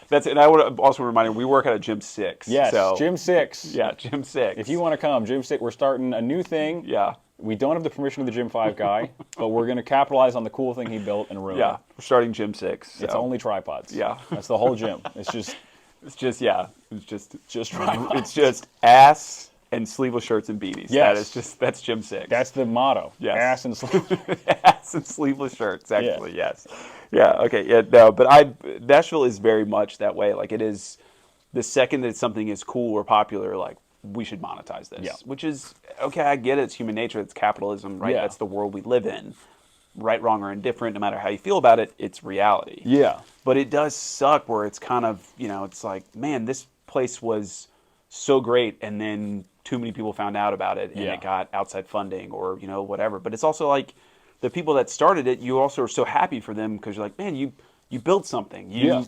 That's it. And I would also remind you, we work at a Gym 6. Yes, so, Gym 6. Yeah, Gym 6. If you want to come, Gym 6, we're starting a new thing. Yeah. We don't have the permission of the Gym 5 guy, but we're going to capitalize on the cool thing he built and ruin Yeah, it. we're starting Gym 6. So. It's only tripods. Yeah. That's the whole gym. It's just tripods. It's just ass and sleeveless shirts and beanies. Yes. That's Gym 6. That's the motto. Yes. Ass and sleeveless. Ass and sleeveless shirts, actually, yes. Yeah, okay, yeah, no, but Nashville is very much that way. Like, it is, the second that something is cool or popular, like, we should monetize this. Yeah. Which is, okay, I get it. It's human nature. It's capitalism, right? Yeah. That's the world we live in. Right, wrong, or indifferent, no matter how you feel about it, it's reality. Yeah. But it does suck where it's kind of, it's like, man, this place was so great, and then too many people found out about it, and Yeah. it got outside funding or, whatever. But it's also like the people that started it, you also are so happy for them because you're like, man, you built something. Yeah.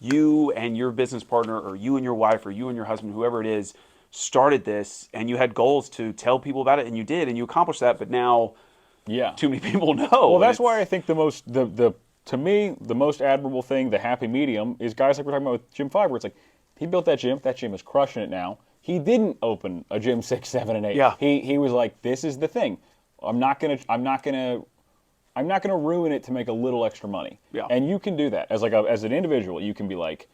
You and your business partner, or you and your wife, or you and your husband, whoever it is, started this, and you had goals to tell people about it, and you did, and you accomplished that, but now Yeah. too many people know. Well, that's why I think to me, the most admirable thing, the happy medium, is guys like we're talking about with Gym 5, where it's like, he built that gym is crushing it now. He didn't open a gym 6, 7, and 8. Yeah. He was like, this is the thing. I'm not gonna ruin it to make a little extra money. Yeah. And you can do that as an individual. You can be like,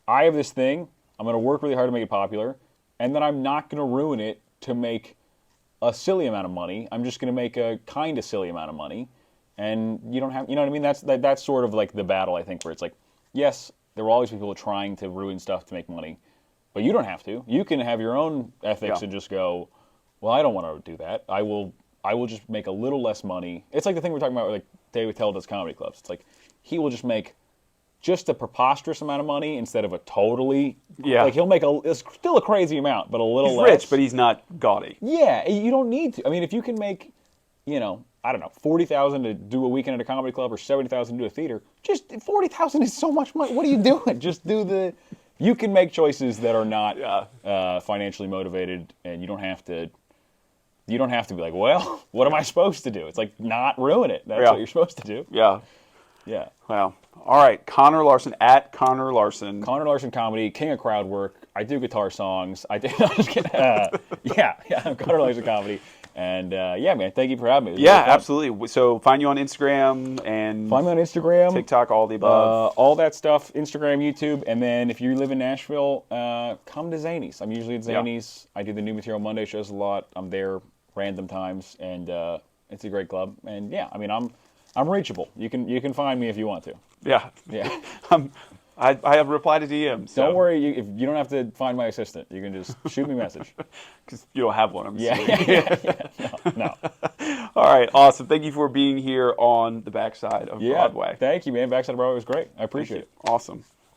I have this thing. I'm gonna work really hard to make it popular, and then I'm not gonna ruin it to make a silly amount of money. I'm just going to make a kind of silly amount of money, and you don't have, you know what I mean? That's sort of like the battle, I think, where it's like, yes, there will always be people trying to ruin stuff to make money, but you don't have to. You can have your own ethics and just go, well, I don't want to do that. I will just make a little less money. It's like the thing we're talking about, like David Tell does comedy clubs. It's like he will just make just a preposterous amount of money instead of a totally, like he'll make it's still a crazy amount, but a little he's less. rich, but he's not gaudy. Yeah, you don't need to. I mean, if you can make, I don't know, $40,000 to do a weekend at a comedy club or $70,000 to do a theater, just $40,000 is so much money. What are you doing? Just do you can make choices that are not financially motivated, and you don't have to be like, well, what am I supposed to do? It's like, not ruin it. That's what you're supposed to do. Yeah. Yeah. Wow. All right. Connor Larsen, at Connor Larsen. Connor Larsen Comedy, king of crowd work. I do guitar songs. I'm just kidding. I'm Connor Larsen Comedy. And man, thank you for having me. It was really fun. Absolutely. So find you on Instagram and Find me on Instagram, TikTok, all the above. all that stuff. Instagram, YouTube, and then if you live in Nashville, come to Zanies. I'm usually at Zanies. I do the New Material Monday shows a lot. I'm there random times, and it's a great club. And I'm reachable. You can find me if you want to. Yeah. I have replied to DMs. So. Don't worry. If you don't have to find my assistant, you can just shoot me a message. Because you don't have one. I'm No. All right. Awesome. Thank you for being here on the backside of Broadway. Thank you, man. Backside of Broadway was great. I appreciate it. Awesome.